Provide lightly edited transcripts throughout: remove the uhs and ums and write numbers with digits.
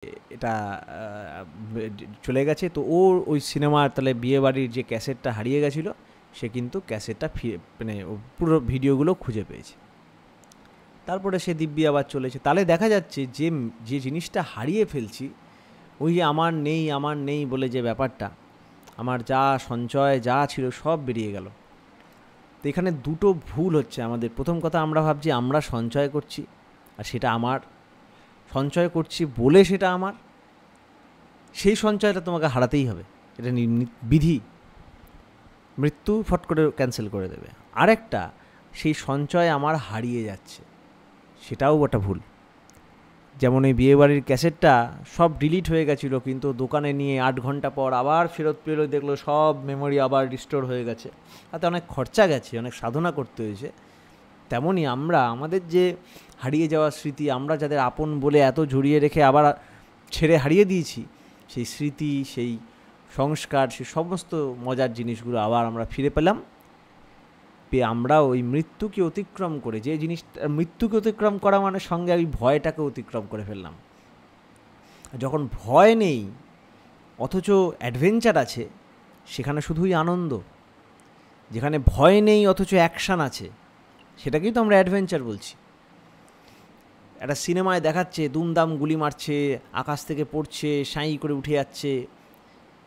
এটা চলে গেছে। তো ও ওই সিনেমার তাহলে বিয়েবাড়ির যে ক্যাসেটটা হারিয়ে গেছিলো, সে কিন্তু ক্যাসেটটা মানে পুরো ভিডিওগুলো খুঁজে পেয়েছে। তারপরে সে দিব্যি আবার চলেছে। তাহলে দেখা যাচ্ছে যে জিনিসটা হারিয়ে ফেলছি, ওই যে আমার নেই বলে যে ব্যাপারটা, আমার যা সঞ্চয় যা ছিল সব বেরিয়ে গেল। তো এখানে দুটো ভুল হচ্ছে আমাদের। প্রথম কথা, আমরা ভাবছি আমরা সঞ্চয় করছি আর সেটা আমার, সঞ্চয় করছি বলে সেটা আমার। সেই সঞ্চয়টা তোমাকে হারাতেই হবে, এটা বিধি, মৃত্যু ফট করে ক্যান্সেল করে দেবে। আরেকটা, সেই সঞ্চয় আমার হারিয়ে যাচ্ছে, সেটাও একটা ভুল। যেমন এই বিয়েবাড়ির ক্যাসেটটা সব ডিলিট হয়ে গেছিলো, কিন্তু দোকানে নিয়ে 8 ঘন্টা পর আবার ফেরত পেলো, দেখলো সব মেমোরি আবার রিস্টোর হয়ে গেছে। তাতে অনেক খরচা গেছে, অনেক সাধনা করতে হয়েছে। তেমনই আমরা আমাদের যে হারিয়ে যাওয়া স্মৃতি, আমরা যাদের আপন বলে এত জড়িয়ে রেখে আবার ছেড়ে হারিয়ে দিয়েছি, সেই স্মৃতি, সেই সংস্কার, সেই সমস্ত মজার জিনিসগুলো আবার আমরা ফিরে পেলাম। পেয়ে আমরা ওই মৃত্যুকে অতিক্রম করে, যে জিনিসটা মৃত্যুকে অতিক্রম করা মানে সঙ্গে ওই ভয়টাকে অতিক্রম করে ফেললাম। যখন ভয় নেই অথচ অ্যাডভেঞ্চার আছে, সেখানে শুধুই আনন্দ। যেখানে ভয় নেই অথচ অ্যাকশান আছে, সেটাকেই তো আমরা অ্যাডভেঞ্চার বলছি। একটা সিনেমায় দেখাচ্ছে দুমদাম গুলি মারছে, আকাশ থেকে পড়ছে, সাঁই করে উঠে যাচ্ছে,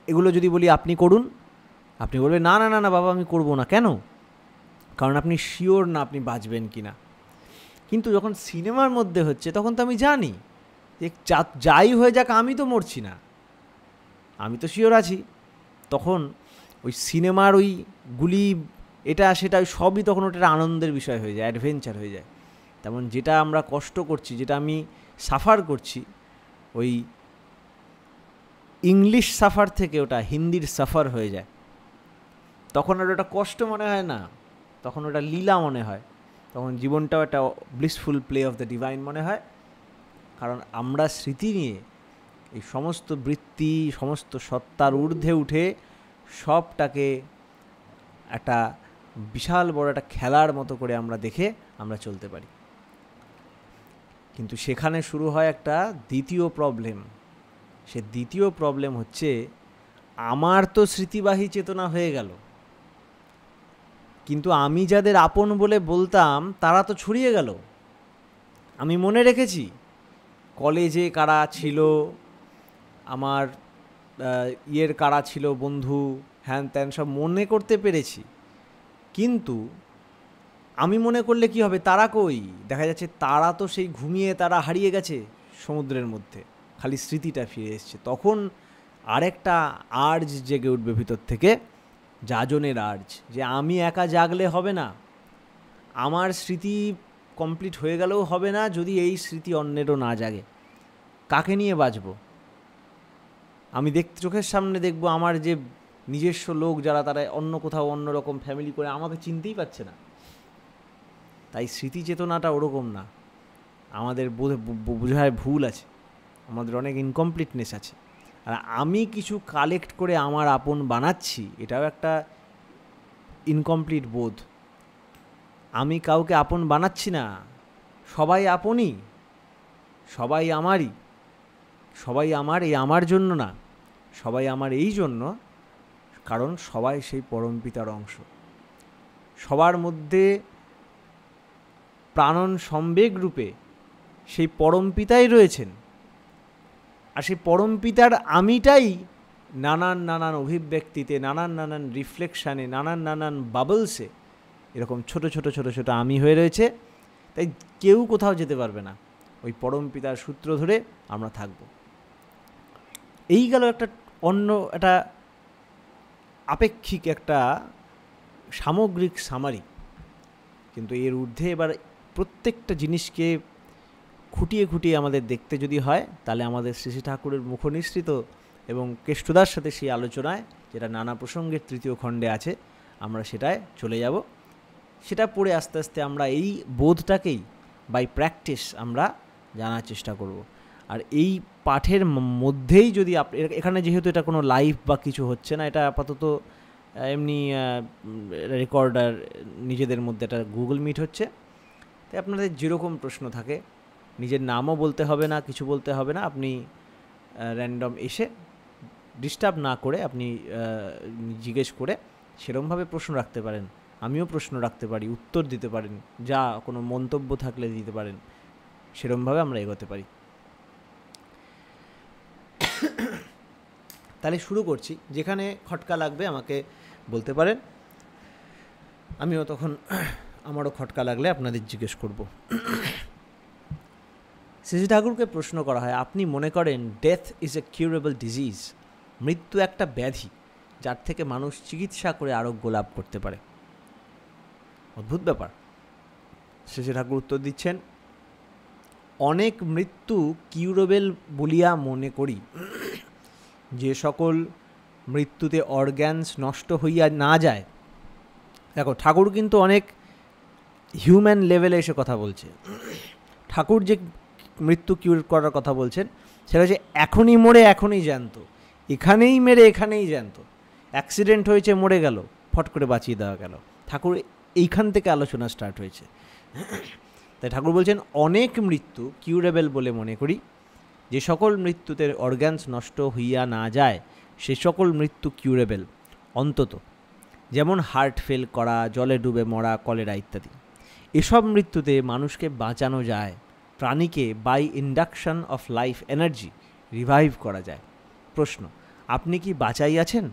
এগুলো যদি বলি আপনি করুন, আপনি বলবেন না না না না বাবা আমি করবো না। কেন? কারণ আপনি শিওর না আপনি বাঁচবেন কি না। কিন্তু যখন সিনেমার মধ্যে হচ্ছে, তখন তো আমি জানি যে যাই হয়ে যাক আমি তো মরছি না, আমি তো শিওর আছি। তখন ওই সিনেমার ওই গুলি এটা সেটা সবই তখন ওটা আনন্দের বিষয় হয়ে যায়, অ্যাডভেঞ্চার হয়ে যায়। তেমন যেটা আমরা কষ্ট করছি, যেটা আমি সাফার করছি, ওই ইংলিশ সাফার থেকে ওটা হিন্দির সাফার হয়ে যায়। তখন আর ওটা কষ্ট মনে হয় না, তখন ওটা লীলা মনে হয়, তখন জীবনটাও একটা blissful play of the divine মনে হয়। কারণ আমরা স্মৃতি নিয়ে এই সমস্ত বৃত্তি, সমস্ত সত্তার ঊর্ধ্বে উঠে সবটাকে একটা বিশাল বড় একটা খেলার মতো করে আমরা দেখে আমরা চলতে পারি। কিন্তু সেখানে শুরু হয় একটা দ্বিতীয় প্রবলেম। সে দ্বিতীয় প্রবলেম হচ্ছে, আমার তো স্মৃতিবাহী চেতনা হয়ে গেল, কিন্তু আমি যাদের আপন বলে বলতাম তারা তো ছড়িয়ে গেল। আমি মনে রেখেছি কলেজে কারা ছিল, আমার ইয়ের কারা ছিল বন্ধু, হ্যান ত্যান সব মনে করতে পেরেছি। কিন্তু আমি মনে করলে কি হবে, তারা কই? দেখা যাচ্ছে তারা তো সেই ঘুমিয়ে তারা হারিয়ে গেছে সমুদ্রের মধ্যে, খালি স্মৃতিটা ফিরে এসছে। তখন আরেকটা আর্জ জেগে উঠবে ভিতর থেকে, যাজনের আর্জ, যে আমি একা জাগলে হবে না, আমার স্মৃতি কমপ্লিট হয়ে গেলেও হবে না যদি এই স্মৃতি অন্যেরও না জাগে। কাকে নিয়ে বাঁচব? আমি চোখের সামনে দেখব আমার যে নিজস্ব লোক যারা, তারা অন্য কোথাও অন্যরকম ফ্যামিলি করে আমাকে চিনতেই পারছে না। তাই স্মৃতি চেতনাটা ওরকম না, আমাদের বোঝায় ভুল আছে, আমাদের অনেক ইনকমপ্লিটনেস আছে। আর আমি কিছু কালেক্ট করে আমার আপন বানাচ্ছি, এটাও একটা ইনকমপ্লিট বোধ। আমি কাউকে আপন বানাচ্ছি না, সবাই আপনই, সবাই আমারই, সবাই আমার, এই আমার জন্য না, সবাই আমার এই জন্য কারণ সবাই সেই পরমপিতার অংশ। সবার মধ্যে প্রাণন সম্বেগ রূপে সেই পরমপিতাই রয়েছেন। আর সেই পরমপিতার আমিটাই নানান নানান অভিব্যক্তিতে, নানান নানান রিফ্লেকশানে, নানান নানান বাবলসে এরকম ছোট ছোট ছোট ছোট আমি হয়ে রয়েছে। তাই কেউ কোথাও যেতে পারবে না, ওই পরমপিতার সূত্র ধরে আমরা থাকব। এই গেল একটা অন্য একটা আপেক্ষিক একটা সামগ্রিক সামারি। কিন্তু এর ঊর্ধ্বে এবার প্রত্যেকটা জিনিসকে খুঁটিয়ে খুঁটিয়ে আমাদের দেখতে যদি হয়, তাহলে আমাদের শ্রী শ্রী ঠাকুরের মুখনিসৃত এবং কেষ্টদার সাথে সেই আলোচনায়, যেটা নানা প্রসঙ্গের 3য় খণ্ডে আছে, আমরা সেটায় চলে যাব। সেটা পড়ে আস্তে আস্তে আমরা এই বোধটাকেই বাই প্র্যাকটিস আমরা জানার চেষ্টা করব। আর এই পাঠের মধ্যেই যদি এখানে যেহেতু এটা কোনো লাইভ বা কিছু হচ্ছে না, এটা আপাতত এমনি রেকর্ডার নিজেদের মধ্যে একটা গুগল মিট হচ্ছে, তাই আপনাদের যেরকম প্রশ্ন থাকে, নিজের নামও বলতে হবে না, কিছু বলতে হবে না, আপনি র্যান্ডম এসে ডিস্টার্ব না করে আপনি জিজ্ঞেস করে সেরকমভাবে প্রশ্ন রাখতে পারেন। আমিও প্রশ্ন রাখতে পারি, উত্তর দিতে পারেন, যা কোনো মন্তব্য থাকলে দিতে পারেন, সেরকমভাবে আমরা এগোতে পারি। তাহলে শুরু করছি। যেখানে খটকা লাগবে আমাকে বলতে পারেন, আমিও তখন আমারও খটকা লাগলে আপনাদের জিজ্ঞেস করব। শ্রী ঠাকুরকে প্রশ্ন করা হয়, আপনি মনে করেন death is a curable disease? মৃত্যু একটা ব্যাধি যার থেকে মানুষ চিকিৎসা করে আরোগ্য লাভ করতে পারে। অদ্ভুত ব্যাপার। শ্রী ঠাকুর উত্তর দিচ্ছেন, অনেক মৃত্যু কিউরেবল বলিয়া মনে করি। যে সকল মৃত্যুতে অর্গ্যানস নষ্ট হইয়া না যায়। দেখো, ঠাকুর কিন্তু অনেক হিউম্যান লেভেলে এসে কথা বলছে। ঠাকুর যে মৃত্যু কিউর করার কথা বলছেন সেটা হচ্ছে এখনই মরে এখনই জ্যান্ত, এখানেই মেরে এখানেই জ্যান্ত। অ্যাক্সিডেন্ট হয়েছে, মরে গেল, ফট করে বাঁচিয়ে দেওয়া গেল। ঠাকুর এইখান থেকে আলোচনা স্টার্ট হয়েছে। তাই ঠাকুর বলছেন অনেক মৃত্যু কিউরেবল বলে মনে করি। যে সকল মৃত্যুতে অর্গ্যানস নষ্ট হইয়া না যায় সে সকল মৃত্যু কিউরেবল, অন্তত যেমন হার্ট ফেল করা, জলে ডুবে মরা, কলেরা ইত্যাদি। এসব মৃত্যুতে মানুষকে বাঁচানো যায়। প্রাণীকে by induction of life energy revive করা যায়। প্রশ্ন, আপনি কি বাঁচাইয়াছেন?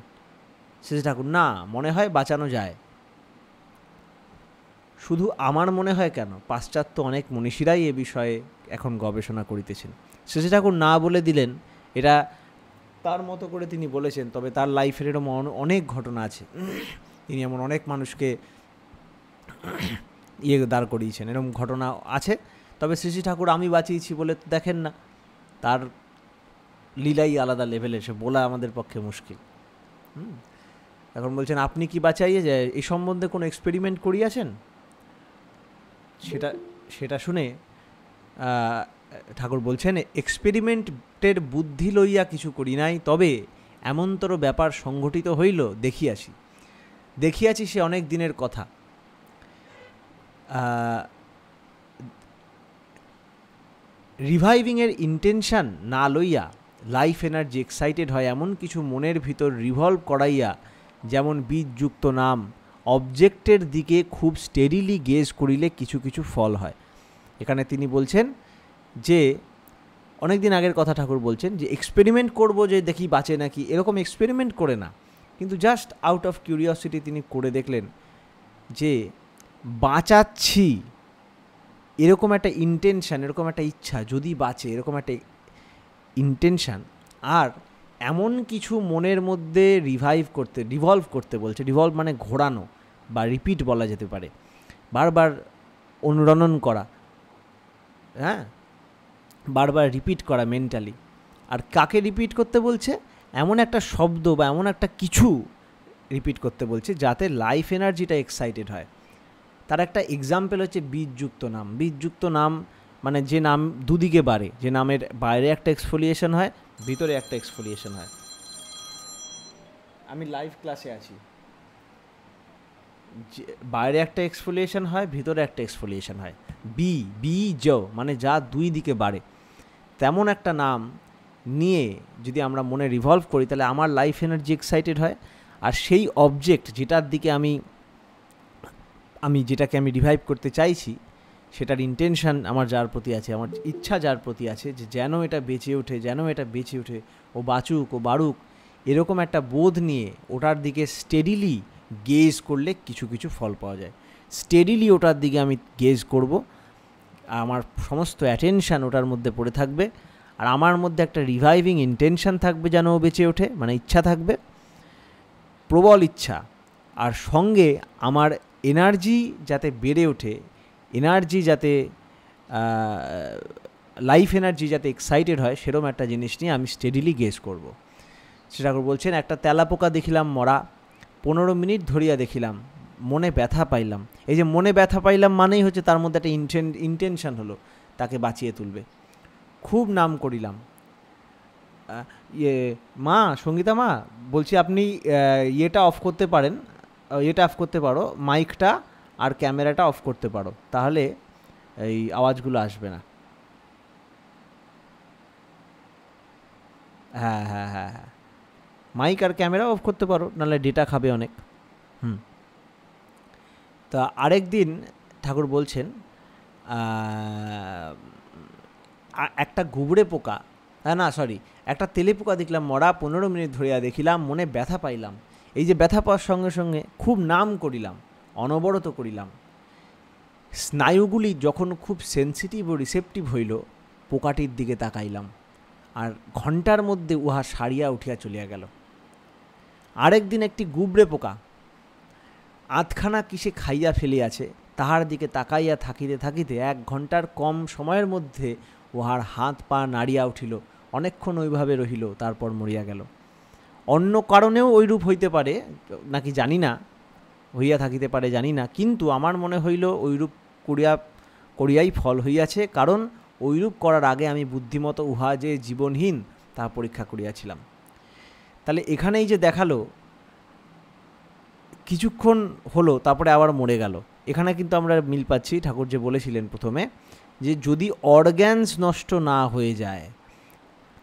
শ্রী ঠাকুর, না, মনে হয় বাঁচানো যায়। শুধু আমার মনে হয় কেন, পাশ্চাত্য অনেক মনীষীরাই এ বিষয়ে এখন গবেষণা করিতেছেন। শ্রী ঠাকুর না বলে দিলেন, এটা তার মতো করে তিনি বলেছেন, তবে তার লাইফের এরকম অনেক ঘটনা আছে। তিনি এমন অনেক মানুষকে দাঁড় করিয়েছেন, এরকম ঘটনা আছে। তবে শ্রী ঠাকুর আমি বাঁচিয়েছি বলে দেখেন না, তার লীলাই আলাদা লেভেলে, সে বলা আমাদের পক্ষে মুশকিল। এখন বলছেন আপনি কি বাঁচাইয়ে যায়, এই সম্বন্ধে কোনো এক্সপেরিমেন্ট করিয়াছেন? সেটা শুনে ঠাকুর বলছেন, এক্সপেরিমেন্টের বুদ্ধি লইয়া কিছু করি নাই, তবে এমনতর ব্যাপার সংঘটিত হইল দেখিয়াছি সে অনেক দিনের কথা। রিভাইভিংয়ের ইন্টেনশন না লইয়া লাইফ এনার্জি এক্সাইটেড হয় এমন কিছু মনের ভিতর রিভলভ করাইয়া, যেমন বীজযুক্ত নাম, অবজেক্টের দিকে খুব স্টেডিলি গেজ করিলে কিছু কিছু ফল হয়। এখানে তিনি বলছেন যে অনেক দিন আগের কথা ঠাকুর বলছেন যে এক্সপেরিমেন্ট করব, যে দেখি বাঁচে নাকি, এরকম এক্সপেরিমেন্ট করে না, কিন্তু জাস্ট আউট অফ কিউরিওসিটি তিনি করে দেখলেন যে বাঁচাচ্ছি, এরকম একটা ইন্টেনশান, এরকম একটা ইচ্ছা, যদি বাঁচে এরকম একটা ইন্টেনশান, আর এমন কিছু মনের মধ্যে রিভলভ করতে বলছে। রিভলভ মানে ঘোরানো বা রিপিট বলা যেতে পারে, বারবার অনুরণন করা, হ্যাঁ, বারবার রিপিট করা মেন্টালি। আর কাকে রিপিট করতে বলছে? এমন একটা শব্দ বা এমন একটা কিছু রিপিট করতে বলছে যাতে লাইফ এনার্জিটা এক্সাইটেড হয়। তার একটা এক্সাম্পল হচ্ছে বীজযুক্ত নাম। বীজযুক্ত নাম মানে যে নাম দুদিকে বাড়ে, যে নামের বাইরে একটা এক্সফোলিয়েশন হয়, ভিতরে একটা এক্সফোলিয়েশন হয়। আমি লাইভ ক্লাসে আছি, বাইরে একটা এক্সফোলিয়েশন হয়, ভিতরে একটা এক্সফোলিয়েশন হয়। বীজ মানে যা দুই দিকে বাড়ে, তেমন একটা নাম নিয়ে যদি আমরা মনে রিভলভ করি, তাহলে আমার লাইফ এনার্জি এক্সাইটেড হয়। আর সেই অবজেক্ট যেটার দিকে যেটাকে আমি রিভাইভ করতে চাইছি, সেটার ইন্টেনশান আমার যার প্রতি আছে, আমার ইচ্ছা যার প্রতি আছে, যে যেন এটা বেঁচে ওঠে, ও বাঁচুক, ও বাড়ুক, এরকম একটা বোধ নিয়ে ওটার দিকে স্টেডিলি গেজ করলে কিছু কিছু ফল পাওয়া যায়। স্টেডিলি ওটার দিকে আমি গেজ করব, আমার সমস্ত অ্যাটেনশান ওটার মধ্যে পড়ে থাকবে, আর আমার মধ্যে একটা রিভাইভিং ইন্টেনশান থাকবে যেন ও বেঁচে ওঠে, মানে ইচ্ছা থাকবে, প্রবল ইচ্ছা। আর সঙ্গে আমার এনার্জি যাতে বেড়ে ওঠে, এনার্জি যাতে লাইফ এনার্জি যাতে এক্সাইটেড হয়, সেরকম একটা জিনিস নিয়ে আমি স্টেডিলি গেজ করব। সেটা বলছেন, একটা তেলাপোকা দেখিলাম মরা, 15 মিনিট ধরিয়া দেখিলাম, মনে ব্যথা পাইলাম। এই যে মনে ব্যথা পাইলাম মানেই হচ্ছে তার মধ্যে একটা ইন্টেনশান হলো তাকে বাঁচিয়ে তুলবে। খুব নাম করিলাম। মা, সঙ্গীতা মা, বলছি আপনি এটা অফ করতে পারেন, এটা অফ করতে পারো, মাইকটা আর ক্যামেরাটা অফ করতে পারো, তাহলে এই আওয়াজগুলো আসবে না। হ্যাঁ হ্যাঁ হ্যাঁ হ্যাঁ, মাইক আর ক্যামেরা অফ করতে পারো, নাহলে ডেটা খাবে অনেক। হুম। তা আরেক দিন ঠাকুর বলছেন একটা গুবড়ে পোকা, না সরি, একটা তেলে পোকা দেখলাম মরা, 15 মিনিট ধরিয়া দেখিলাম, মনে ব্যথা পাইলাম। এই যে ব্যথা পাওয়ার সঙ্গে সঙ্গে খুব নাম করিলাম, অনবরত করিলাম। স্নায়ুগুলি যখন খুব সেন্সিটিভ ও রিসেপটিভ হইল, পোকাটির দিকে তাকাইলাম, আর ঘণ্টার মধ্যে উহা সারিয়া উঠিয়া চলিয়া গেল। আরেক দিন একটি গুবড়ে পোকা আধখানা কিসে খাইয়া ফেলিয়াছে, তাহার দিকে তাকাইয়া থাকিতে থাকিতে 1 ঘণ্টার কম সময়ের মধ্যে উহার হাত পা নাড়িয়া উঠিল, অনেকক্ষণ ওইভাবে রহিল, তারপর মরিয়া গেল। অন্য কারণেও ওইরূপ হইতে পারে নাকি জানি না, হইয়া থাকিতে পারে জানি না, কিন্তু আমার মনে হইল ওইরূপ করিয়াই ফল হইয়াছে, কারণ ওইরূপ করার আগে আমি বুদ্ধিমতো উহা যে জীবনহীন তা পরীক্ষা করিয়াছিলাম। তাহলে এখানেই যে দেখালো কিছুক্ষণ হলো তারপরে আবার মরে গেল, এখানে কিন্তু আমরা মিল পাচ্ছি। ঠাকুর যে বলেছিলেন প্রথমে যে যদি অর্গ্যানস নষ্ট না হয়ে যায়,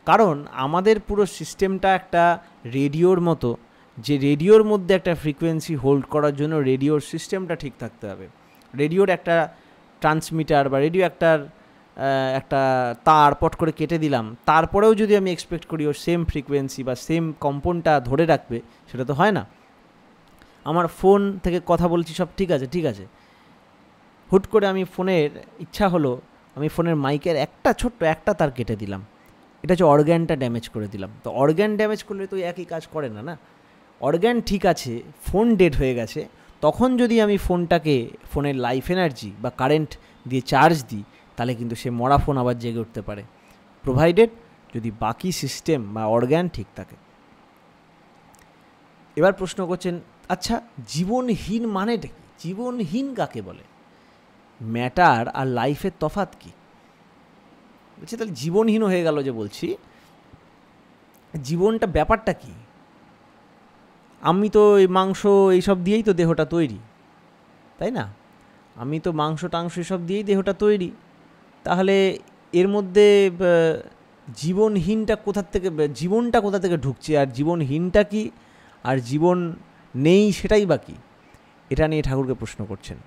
কারণ আমাদের পুরো সিস্টেমটা একটা রেডিওর মতো, যে রেডিওর মধ্যে একটা ফ্রিকোয়েন্সি হোল্ড করার জন্য রেডিওর সিস্টেমটা ঠিক থাকতে হবে। রেডিওর একটা ট্রান্সমিটার বা রেডিও একটা তার পট করে কেটে দিলাম, তারপরেও যদি আমি এক্সপেক্ট করি ওর সেম ফ্রিকোয়েন্সি বা সেম কম্পনটা ধরে রাখবে, সেটা তো হয় না। আমার ফোন থেকে কথা বলছি, সব ঠিক আছে, হুট করে আমি ফোনের ইচ্ছা হলো আমি ফোনের মাইকের ছোট্ট একটা তার কেটে দিলাম, এটা হচ্ছে অর্গ্যানটা ড্যামেজ করে দিলাম। তো অর্গ্যান ড্যামেজ করলে তো একই কাজ করে না। অর্গ্যান ঠিক আছে, ফোন ডেড হয়ে গেছে, তখন যদি আমি ফোনের লাইফ এনার্জি বা কারেন্ট দিয়ে চার্জ দিই, তাহলে কিন্তু সে মরা ফোন আবার জেগে উঠতে পারে, প্রোভাইডেড যদি বাকি সিস্টেম বা অর্গ্যান ঠিক থাকে। এবার প্রশ্ন করছেন, আচ্ছা জীবনহীন মানেটা কি? জীবনহীন কাকে বলে? ম্যাটার আর লাইফের তফাৎ কি? বলছি তাহলে জীবনহীন হয়ে গেল যে বলছি, জীবনটা ব্যাপারটা কি? আমি তো এই মাংস এইসব দিয়েই তো দেহটা তৈরি, তাই না? আমি তো মাংস টাংস এসব দিয়েই দেহটা তৈরি, তাহলে এর মধ্যে জীবনহীনটা জীবনটা কোথা থেকে ঢুকছে, আর জীবনহীনটা কি, আর জীবন নেই সেটাই বা কি? এটা নিয়ে ঠাকুরকে প্রশ্ন করছেন।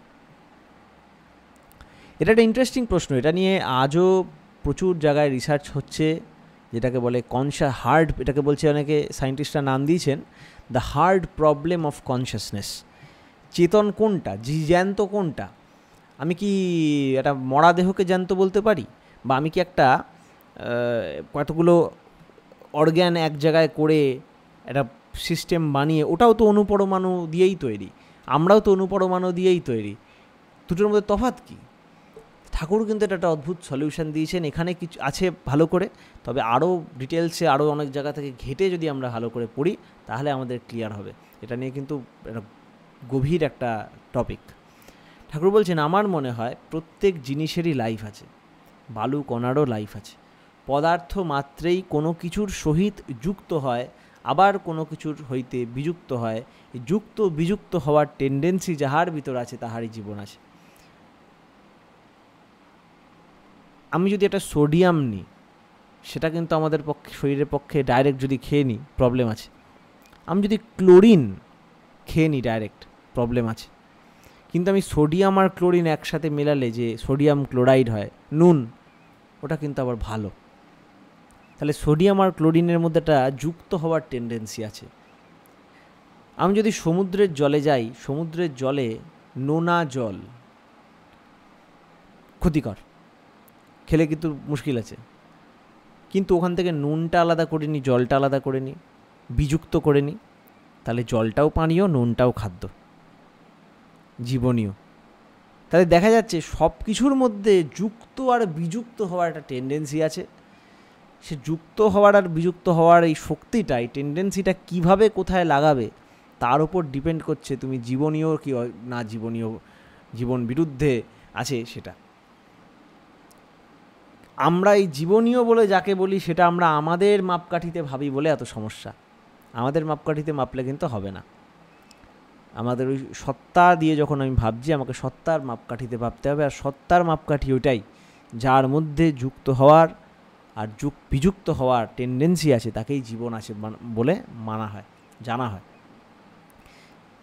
এটা একটা ইন্টারেস্টিং প্রশ্ন, এটা নিয়ে আজও প্রচুর জায়গায় রিসার্চ হচ্ছে, যেটাকে বলে এটাকে বলছে অনেকে সায়েন্টিস্টরা নাম দিয়েছেন the hard problem of consciousness. চেতন কোনটা, জ্যান্ত কোনটা? আমি কি একটা মরা দেহকে জ্যান্ত বলতে পারি? বা আমি কি একটা কতগুলো অর্গ্যান এক জায়গায় করে একটা সিস্টেম বানিয়ে, ওটাও তো অণুপরমাণু দিয়েই তৈরি, আমরাও তো অণুপরমাণু দিয়েই তৈরি, দুটোর মধ্যে তফাৎ কি? ঠাকুর কিন্তু এটা একটা অদ্ভুত সলিউশন দিয়েছেন, এখানে কিছু আছে ভালো করে, তবে আরও ডিটেলসে আরও অনেক জায়গা থেকে ঘেটে যদি আমরা ভালো করে পড়ি, তাহলে আমাদের ক্লিয়ার হবে। এটা নিয়ে কিন্তু একটা গভীর একটা টপিক। ঠাকুর বলছেন, আমার মনে হয় প্রত্যেক জিনিসেরই লাইফ আছে, বালু কণারও লাইফ আছে। পদার্থ মাত্রেই কোনো কিছুর সহিত যুক্ত হয়, আবার কোনো কিছুর হইতে বিযুক্ত হয়। যুক্ত বিযুক্ত হওয়ার টেন্ডেন্সি যাহার ভিতর আছে, তাহারই জীবন আছে। আমি যদি একটা সোডিয়াম নিই, সেটা কিন্তু আমাদের শরীরের পক্ষে ডাইরেক্ট যদি খেয়ে নিই প্রবলেম আছে। আমি যদি ক্লোরিন খেয়ে নিই ডাইরেক্ট, প্রবলেম আছে। কিন্তু আমি সোডিয়াম আর ক্লোরিন একসাথে মেলালে যে সোডিয়াম ক্লোরাইড হয়, নুন, ওটা কিন্তু আবার ভালো। তাহলে সোডিয়াম আর ক্লোরিনের মধ্যে একটা যুক্ত হওয়ার টেন্ডেন্সি আছে। আমি যদি সমুদ্রের জলে যাই, সমুদ্রের জলে নোনা জল ক্ষতিকর, খেলে কিন্তু মুশকিল আছে, কিন্তু ওখান থেকে নুনটা আলাদা করে নিই, জলটা আলাদা করে নিই, বিযুক্ত করে নিই, তাহলে জলটাও পানীয়, নুনটাও খাদ্য, জীবনীয়। তাহলে দেখা যাচ্ছে সব কিছুর মধ্যে যুক্ত আর বিযুক্ত হওয়ার একটা টেন্ডেন্সি আছে। সে যুক্ত হওয়ার আর বিযুক্ত হওয়ার এই শক্তিটা, এই টেন্ডেন্সিটা কীভাবে কোথায় লাগাবে, তার উপর ডিপেন্ড করছে তুমি জীবনীয় কি না জীবনীয়, জীবন বিরুদ্ধে আছে সেটা। আমরা এই জীবনীয় বলে যাকে বলি, সেটা আমরা আমাদের মাপকাঠিতে ভাবি বলে এত সমস্যা। আমাদের মাপকাঠিতে মাপলে কিন্তু হবে না। আমাদের ওই সত্তা দিয়ে যখন আমি ভাবছি, আমাকে সত্তার মাপকাঠিতে ভাবতে হবে, আর সত্তার মাপকাঠি ওইটাই যার মধ্যে যুক্ত হওয়ার আর বিযুক্ত হওয়ার টেন্ডেন্সি আছে তাকেই জীবন আছে বলে মানা হয়, জানা হয়।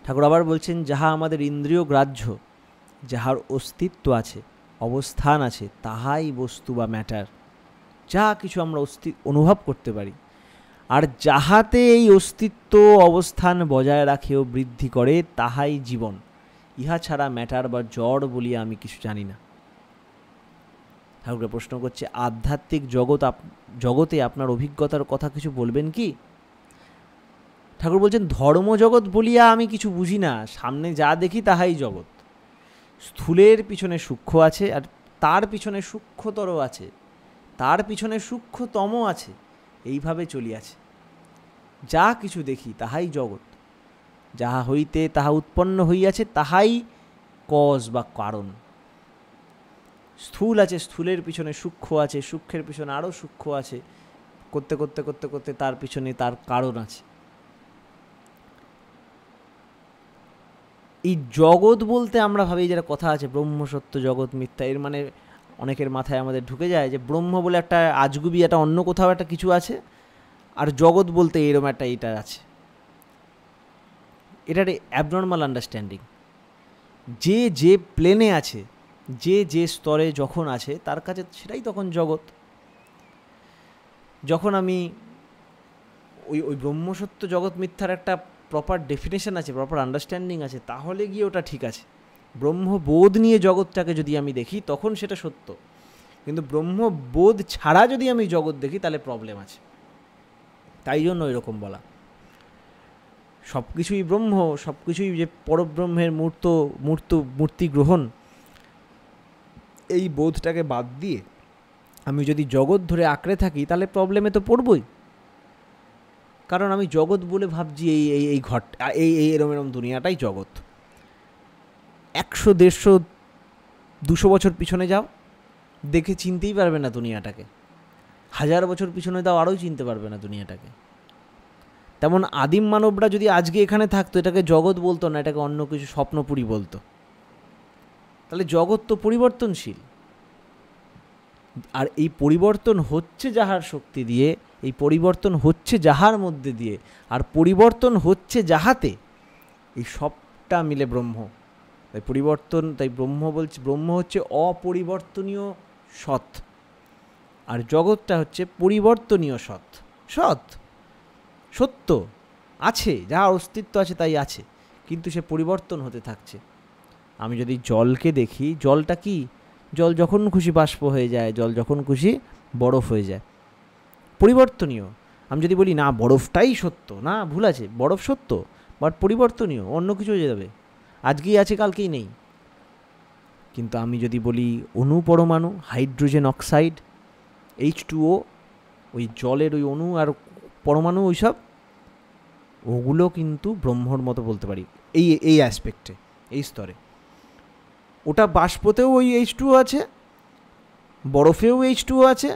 ঠাকুর আবার বলছেন, যাহা আমাদের ইন্দ্রিয় গ্রাহ্য, যাহার অস্তিত্ব আছে, অবস্থান আছে, তাহাই বস্তু বা ম্যাটার। যা কিছু আমরা অনুভব করতে পারি, আর যাহাতে এই অস্তিত্ব অবস্থান বজায় রাখে ও বৃদ্ধি করে, তাহাই জীবন। ইহা ছাড়া ম্যাটার বা জড় বলিয়া আমি কিছু জানি না। ঠাকুরকে প্রশ্ন করছে, আধ্যাত্মিক জগতে আপনার অভিজ্ঞতার কথা কিছু বলবেন কি? ঠাকুর বলছেন, ধর্মজগৎ বলিয়া আমি কিছু বুঝি না, সামনে যা দেখি তাহাই জগৎ। স্থূলের পিছনে সূক্ষ্ম আছে, আর তার পিছনে সূক্ষ্মতর আছে, তার পিছনে সূক্ষ্মতম আছে, এইভাবে চলিয়াছে। যা কিছু দেখি তাহাই জগৎ, যাহা হইতে তাহা উৎপন্ন হইয়াছে তাহাই কজ বা কারণ। স্থূল আছে, স্থূলের পিছনে সূক্ষ্ম আছে, সূক্ষ্মের পিছনে আরও সূক্ষ্ম আছে, করতে করতে করতে করতে তার পিছনে তার কারণ আছে। এই জগৎ বলতে আমরা ভাবি, যেটা কথা আছে ব্রহ্ম সত্য জগৎ মিথ্যা, এর মানে অনেকের মাথায় আমাদের ঢুকে যায় যে ব্রহ্ম বলে একটা আজগুবি, একটা অন্য কোথাও একটা কিছু আছে, আর জগৎ বলতে এরকম একটা এটা আছে। এটা একটা অ্যাবনর্মাল আন্ডারস্ট্যান্ডিং। যে প্লেনে আছে, যে স্তরে যখন আছে, তার কাছে সেটাই তখন জগৎ। যখন আমি ওই ব্রহ্মসত্য জগৎ মিথ্যার একটা প্রপার ডেফিনেশন আছে, প্রপার আন্ডারস্ট্যান্ডিং আছে, তাহলে গিয়ে ওটা ঠিক আছে। ব্রহ্মবোধ নিয়ে জগৎটাকে যদি আমি দেখি তখন সেটা সত্য, কিন্তু ব্রহ্মবোধ ছাড়া যদি আমি জগৎ দেখি তাহলে প্রবলেম আছে। তাই জন্য এরকম বলা, সব কিছুই ব্রহ্ম, সব কিছুই যে পরব্রহ্মের মূর্তি গ্রহণ, এই বোধটাকে বাদ দিয়ে আমি যদি জগৎ ধরে আঁকড়ে থাকি তাহলে প্রবলেমে তো পড়বই। কারণ আমি জগৎ বলে ভাবছি এই ঘট, এরম দুনিয়াটাই জগৎ। 100, 150, 200 বছর পিছনে যাও, দেখে চিনতেই পারবে না দুনিয়াটাকে। 1000 বছর পিছনে যাও, আরও চিনতে পারবে না দুনিয়াটাকে। তেমন আদিম মানবরা যদি আজকে এখানে থাকতো, এটাকে জগৎ বলতো না, এটাকে অন্য কিছু স্বপ্নপুরী বলতো। তাহলে জগৎ তো পরিবর্তনশীল, আর এই পরিবর্তন হচ্ছে যাহার শক্তি দিয়ে, এই পরিবর্তন হচ্ছে যাহার মধ্যে দিয়ে, আর পরিবর্তন হচ্ছে যাহাতে, এই সবটা মিলে ব্রহ্ম। তাই ব্রহ্ম বলছে, ব্রহ্ম হচ্ছে অপরিবর্তনীয় সৎ, আর জগৎটা হচ্ছে পরিবর্তনীয় সত্য আছে, যাহার অস্তিত্ব আছে তাই আছে, কিন্তু সে পরিবর্তন হতে থাকছে। আমি যদি জলকে দেখি, জলটা কি? জল যখন খুশি বাষ্প হয়ে যায়, জল যখন খুশি বরফ হয়ে যায়, পরিবর্তনীয়। আমি যদি বলি না বরফটাই সত্য, না, ভুল আছে, বরফ সত্য বাট পরিবর্তনীয়, অন্য কিছু হয়ে যাবে, আজকেই আছে কালকেই নেই। কিন্তু আমি যদি বলি অণু পরমাণু, হাইড্রোজেন অক্সাইড, H2O, ওই জলের ওই অণু পরমাণু, ওইসব, ওগুলো কিন্তু ব্রহ্মর মতো বলতে পারি এই অ্যাসপেক্টে, এই স্তরে। ওটা বাষ্পতেও ওই H2O আছে, বরফেও H2O আছে,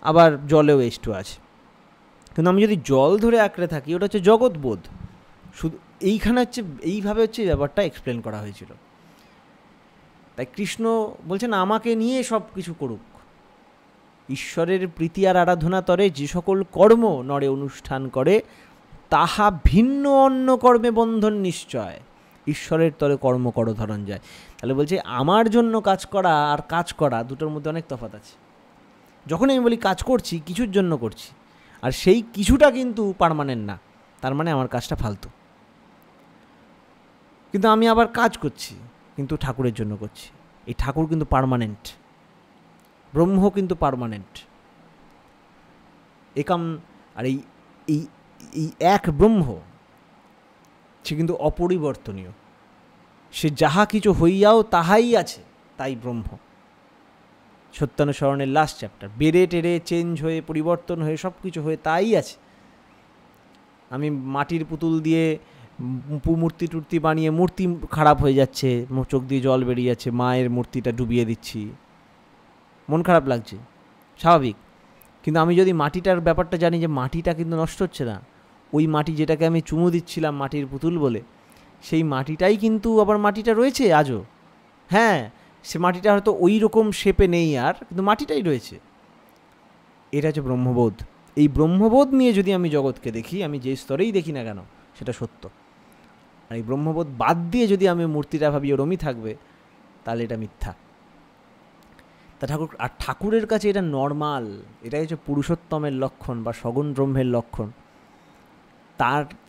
আবার জলেও H2O আছে। কিন্তু আমি যদি জল ধরে আঁকড়ে থাকি, ওটা হচ্ছে জগৎবোধ। শুধু এইভাবে হচ্ছে ব্যাপারটা এক্সপ্লেন করা হয়েছিল। তাই কৃষ্ণ বলছেন আমাকে নিয়ে সব কিছু করুক। ঈশ্বরের প্রীতি আর আরাধনা তরে যে সকল কর্ম নরে অনুষ্ঠান করে, তাহা ভিন্ন অন্য কর্মে বন্ধন নিশ্চয়। ঈশ্বরের তরে কর্ম করো ধরন যায়। তাহলে বলছে আমার জন্য কাজ করা আর কাজ করা দুটোর মধ্যে অনেক তফাৎ আছে। যখন আমি বলি কাজ করছি, কিছুর জন্য করছি, আর সেই কিছুটা কিন্তু পার্মানেন্ট না, তার মানে আমার কাজটা ফালতু। কিন্তু আমি আবার কাজ করছি, কিন্তু ঠাকুরের জন্য করছি, এই ঠাকুর কিন্তু পার্মানেন্ট, ব্রহ্ম কিন্তু পার্মানেন্ট, একাম। আর এই এক ব্রহ্ম, সে কিন্তু অপরিবর্তনীয়, সে যাহা কিছু হইয়াও তাহাই আছে, তাই ব্রহ্ম। সত্যানুসরণের লাস্ট চ্যাপ্টার, বেড়ে টেরে চেঞ্জ হয়ে, পরিবর্তন হয়ে, সব কিছু হয়ে তাই আছে। আমি মাটির পুতুল দিয়ে মূর্তি বানিয়ে, মূর্তি খারাপ হয়ে যাচ্ছে, চোখ দিয়ে জল বেরিয়ে যাচ্ছে, মায়ের মূর্তিটা ডুবিয়ে দিচ্ছি, মন খারাপ লাগছে, স্বাভাবিক। কিন্তু আমি যদি মাটিটার ব্যাপারটা জানি, যে মাটিটা কিন্তু নষ্ট হচ্ছে না, ওই মাটি যেটাকে আমি চুমু দিচ্ছিলাম মাটির পুতুল বলে, সেই মাটিটাই কিন্তু আবার মাটিটা রয়েছে আজও। হ্যাঁ, সে মাটিটা হয়তো ওই রকম শেপে নেই আর, কিন্তু মাটিটাই রয়েছে। এটা হচ্ছে ব্রহ্মবোধ। এই ব্রহ্মবোধ নিয়ে যদি আমি জগৎকে দেখি, আমি যে স্তরেই দেখি না কেন সেটা সত্য। আর এই ব্রহ্মবোধ বাদ দিয়ে যদি আমি মূর্তিটা ভাবি ওরমই থাকবে, তাহলে এটা মিথ্যা। তা ঠাকুরের কাছে এটা নর্মাল, এটাই হচ্ছে পুরুষোত্তমের লক্ষণ বা সগুণ ব্রহ্মের লক্ষণ।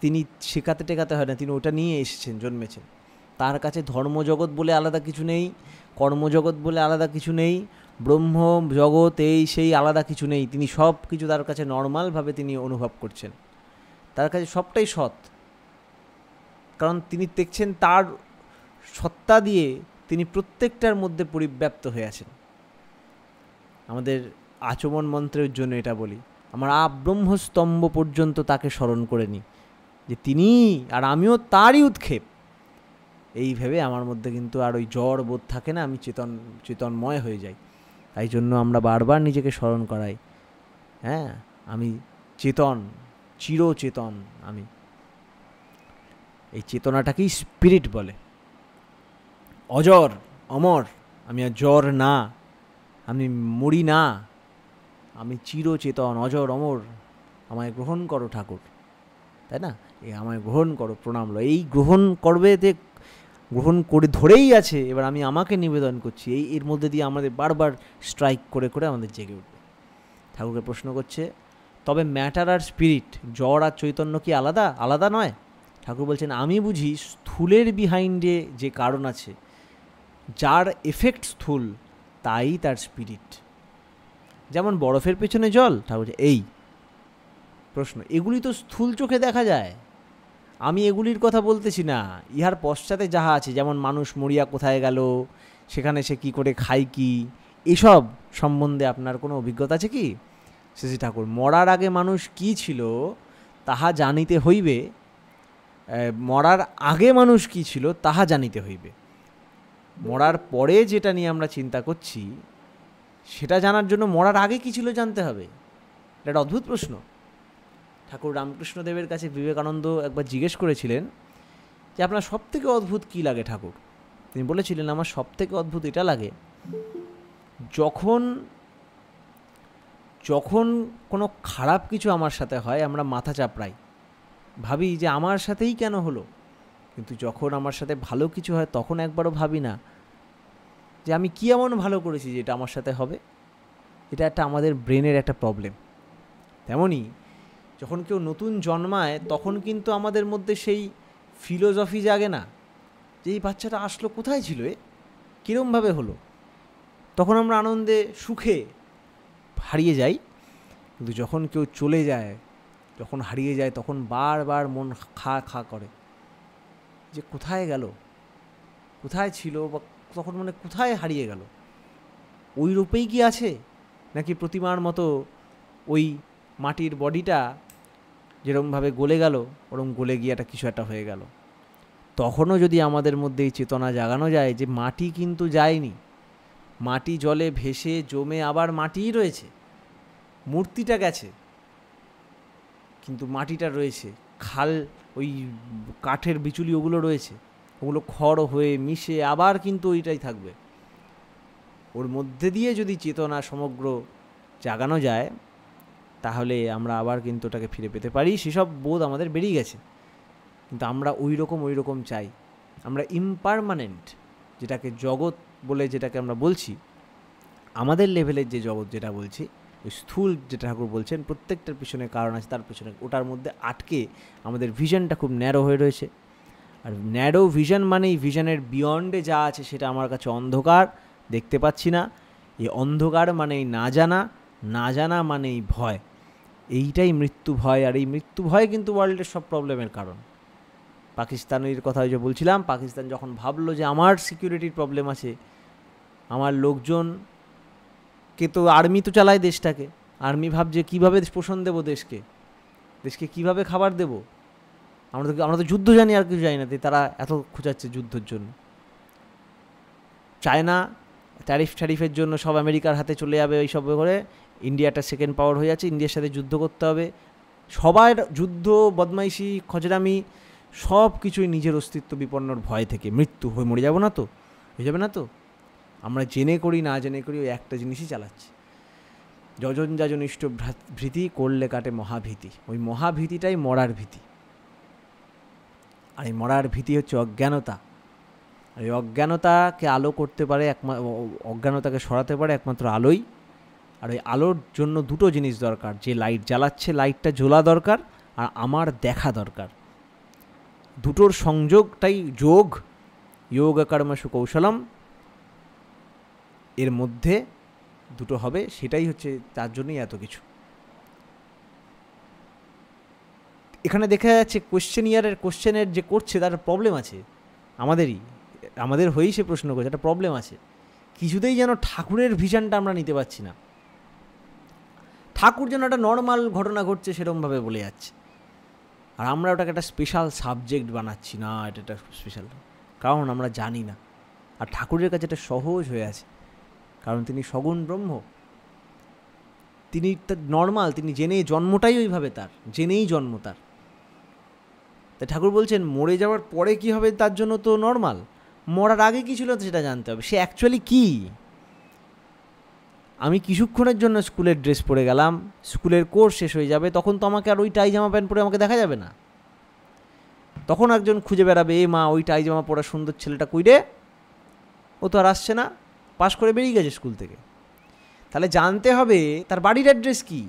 তিনি শেখাতে টেখাতে হয় না, তিনি ওটা নিয়ে এসেছেন, জন্মেছেন। তার কাছে ধর্মজগৎ বলে আলাদা কিছু নেই, কর্মজগৎ বলে আলাদা কিছু নেই, ব্রহ্ম জগৎ এই সেই আলাদা কিছু নেই। তিনি সব কিছু তার কাছে নর্মালভাবে তিনি অনুভব করছেন। তার কাছে সবটাই সৎ, কারণ তিনি দেখছেন তার সত্তা দিয়ে তিনি প্রত্যেকটার মধ্যে পরিব্যাপ্ত হয়ে আছেন। আমাদের আচমন মন্ত্রের জন্য এটা বলি, আমার ব্রহ্মস্তম্ভ পর্যন্ত তাকে স্মরণ করে নিই যে তিনি আর আমিও তারই উৎক্ষেপ। এই ভেবে আমার মধ্যে কিন্তু আর ওই জ্বর বোধ থাকে না, আমি চেতনময় হয়ে যাই। তাই জন্য আমরা বারবার নিজেকে স্মরণ করাই, হ্যাঁ আমি চেতন, চিরচেতন আমি। এই চেতনাটাকেই স্পিরিট বলে। অজর, অমর, আমি আর জ্বর না, আমি মরি না, আমি চিরচেতন, অজর, অমর, আমায় গ্রহণ করো ঠাকুর, তাই না? এই আমায় গ্রহণ করো, প্রণাম লো। এই গ্রহণ করবে, যে গ্রহণ করে ধরেই আছে, এবার আমি আমাকে নিবেদন করছি। এর মধ্যে দিয়ে আমাদের বারবার স্ট্রাইক করে করে আমাদের জেগে উঠবে। ঠাকুরকে প্রশ্ন করছে, তবে ম্যাটার আর স্পিরিট, জড় আর চৈতন্য কি আলাদা? আলাদা নয়। ঠাকুর বলছেন, আমি বুঝি স্থূলের বিহাইন্ডে যে কারণ আছে, যার এফেক্ট স্থূল, তাই তার স্পিরিট। যেমন বরফের পেছনে জল, ঠাকুর এই প্রশ্ন, এগুলি তো স্থূল চোখে দেখা যায়, আমি এগুলির কথা বলতেছি না। ইহার পশ্চাতে যাহা আছে, যেমন মানুষ মরিয়া কোথায় গেল, সেখানে সে কি করে খায় কি, এসব সম্বন্ধে আপনার কোনো অভিজ্ঞতা আছে কি? শ্রী ঠাকুর, মরার আগে মানুষ কি ছিল তাহা জানিতে হইবে, মরার আগে মানুষ কি ছিল তাহা জানিতে হইবে। মরার পরে যেটা নিয়ে আমরা চিন্তা করছি, সেটা জানার জন্য মরার আগে কি ছিল জানতে হবে। এটা একটা অদ্ভুত প্রশ্ন। ঠাকুর রামকৃষ্ণদেবের কাছে বিবেকানন্দ একবার জিজ্ঞেস করেছিলেন যে আপনার সবথেকে অদ্ভুত কী লাগে ঠাকুর? তিনি বলেছিলেন, আমার সবথেকে অদ্ভুত এটা লাগে, যখন যখন কোনো খারাপ কিছু আমার সাথে হয়, আমরা মাথা চাপড়াই, ভাবি যে আমার সাথেই কেন হলো। কিন্তু যখন আমার সাথে ভালো কিছু হয়, তখন একবারও ভাবি না যে আমি কী এমন ভালো করেছি যে এটা আমার সাথে হবে। এটা একটা আমাদের ব্রেনের একটা প্রবলেম। তেমনই যখন কেউ নতুন জন্মায়, তখন কিন্তু আমাদের মধ্যে সেই ফিলোসফি জাগে না যে এই বাচ্চাটা আসলো কোথায় ছিল, কীরমভাবে হলো। তখন আমরা আনন্দে সুখে হারিয়ে যাই। কিন্তু যখন কেউ চলে যায়, যখন হারিয়ে যায়, তখন বারবার মন খা খা করে যে কোথায় গেল, কোথায় ছিল, বা তখন মনে কোথায় হারিয়ে গেল। ওই রূপেই কি আছে, নাকি প্রতিমার মতো ওই মাটির বডিটা যেরকমভাবে গলে গেল, ওরকম গলে গিয়ে একটা কিছু একটা হয়ে গেল। তখনও যদি আমাদের মধ্যে এই চেতনা জাগানো যায় যে মাটি কিন্তু যায়নি, মাটি জলে ভেসে জমে আবার মাটিই রয়েছে, মূর্তিটা গেছে কিন্তু মাটিটা রয়েছে, খাল ওই কাঠের বিচুলি ওগুলো রয়েছে, ওগুলো খড় হয়ে মিশে আবার কিন্তু ওইটাই থাকবে। ওর মধ্যে দিয়ে যদি চেতনা সমগ্র জাগানো যায়, তাহলে আমরা আবার কিন্তু ওটাকে ফিরে পেতে পারি। সেসব বোধ আমাদের বেরিয়ে গেছে, কিন্তু আমরা ওই রকম চাই। আমরা ইমপারমানেন্ট, যেটাকে জগৎ বলে যেটাকে আমরা বলছি, আমাদের লেভেলের যে জগৎ যেটা বলছি, ওই স্থূল যেটা ঠাকুর বলছেন প্রত্যেকটার পিছনে কারণ আছে, তার পিছনে ওটার মধ্যে আটকে আমাদের ভিশনটা খুব ন্যারো হয়ে রয়েছে। আর ন্যারো ভিশন মানেই ভিশনের বিয়ন্ডে যা আছে সেটা আমার কাছে অন্ধকার, দেখতে পাচ্ছি না। এই অন্ধকার মানেই না জানা, না জানা মানেই ভয়। এইটাই মৃত্যু ভয়। আর এই মৃত্যু ভয় কিন্তু ওয়ার্ল্ডের সব প্রবলেমের কারণ। পাকিস্তানের কথা যে বলছিলাম, পাকিস্তান যখন ভাবলো যে আমার সিকিউরিটির প্রবলেম আছে, আমার লোকজনকে তো আর্মি তো চালায় দেশটাকে, আর্মি ভাবছে কীভাবে পোষণ দেবো দেশকে, দেশকে কীভাবে খাবার দেবো। আমরা তো যুদ্ধ জানি, আর কিছু জানি না, তারা এত খোঁচাচ্ছে যুদ্ধের জন্য। চায়না ট্যারিফের জন্য সব আমেরিকার হাতে চলে যাবে, ওই সব করে ইন্ডিয়াটা সেকেন্ড পাওয়ার হয়ে যাচ্ছে, ইন্ডিয়ার সাথে যুদ্ধ করতে হবে। সবার যুদ্ধ, বদমাইশি, খজরামি সব কিছুই নিজের অস্তিত্ব বিপন্নর ভয় থেকে। মৃত্যু হয়ে মরে যাবো না তো, হয়ে যাবে না তো। আমরা জেনে করি না জেনে করি ওই একটা জিনিসই চালাচ্ছি। যজন যাজন ইষ্ট ভীতি করলে কাটে মহাভীতি। ওই মহাভীতিটাই মরার ভীতি। আর এই মরার ভীতি হচ্ছে অজ্ঞানতা। আর এই অজ্ঞানতাকে আলো করতে পারে অজ্ঞানতাকে সরাতে পারে একমাত্র আলোই। আর ওই আলোর জন্য দুটো জিনিস দরকার, যে লাইট জ্বালাচ্ছে লাইটটা জ্বলা দরকার, আর আমার দেখা দরকার। দুটোর সংযোগটাই যোগ, যোগ কর্মসু কৌশলম, এর মধ্যে দুটো হবে, সেটাই হচ্ছে, তার জন্যই এত কিছু। এখানে দেখা যাচ্ছে কোশ্চেনের যে করছে তার প্রবলেম আছে, আমাদের হয়েই সে প্রশ্ন করছে, একটা প্রবলেম আছে। কিছুতেই যেন ঠাকুরের ভিশনটা আমরা নিতে পারছি না। ঠাকুর যেন একটা নর্মাল ঘটনা ঘটছে সেরকমভাবে বলে যাচ্ছে, আর আমরা ওটাকে একটা স্পেশাল সাবজেক্ট বানাচ্ছি। না, এটা একটা স্পেশাল, কারণ আমরা জানি না। আর ঠাকুরের কাছে এটা সহজ হয়ে আছে, কারণ তিনি সগুণ ব্রহ্ম, তিনি নর্মাল, তিনি জেনেই জন্মটাই ওইভাবে, তার জেনেই জন্ম তার। তাই ঠাকুর বলছেন মরে যাওয়ার পরে কি হবে তার জন্য তো নর্মাল, মরার আগে কী ছিল সেটা জানতে হবে। সে অ্যাকচুয়ালি কী? আমি কিছুক্ষণের জন্য স্কুলের ড্রেস পরে গেলাম, স্কুলের কোর্স শেষ হয়ে যাবে, তখন তো আমাকে আর ওই টাই জামা প্যান্ট পরে আমাকে দেখা যাবে না। তখন একজন খুঁজে বেড়াবে, এ মা ওই টাই জামা পরা সুন্দর ছেলেটা কই রে, ও তো আর আসছে না, পাশ করে বেরিয়ে গেছে স্কুল থেকে। তাহলে জানতে হবে তার বাড়ির অ্যাড্রেস কী।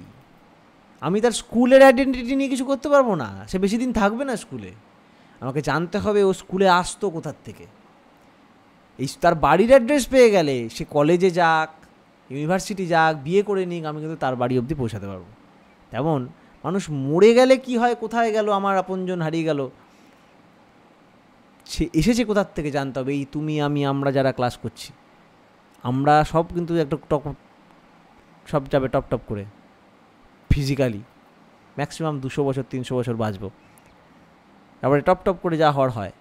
আমি তার স্কুলের আইডেন্টিটি নিয়ে কিছু করতে পারবো না, সে বেশি দিন থাকবে না স্কুলে। আমাকে জানতে হবে ও স্কুলে আসতো কোথার থেকে। এই তার বাড়ির অ্যাড্রেস পেয়ে গেলে সে কলেজে যাক, ইউনিভার্সিটি যাক, বিয়ে করে নিক, আমি কিন্তু তার বাড়ি অবধি পৌঁছাতে পারবো। তেমন মানুষ মরে গেলে কি হয়, কোথায় গেল, আমার আপনজন হারিয়ে গেল, সে এসেছে কোথার থেকে জানতে হবে। এই তুমি আমি আমরা যারা ক্লাস করছি, আমরা সব কিন্তু একটা সব যাবে টপ টপ করে, ফিজিক্যালি ম্যাক্সিমাম 200 বছর 300 বছর বাঁচব, তারপরে টপ টপ করে যা হওয়ার হয়।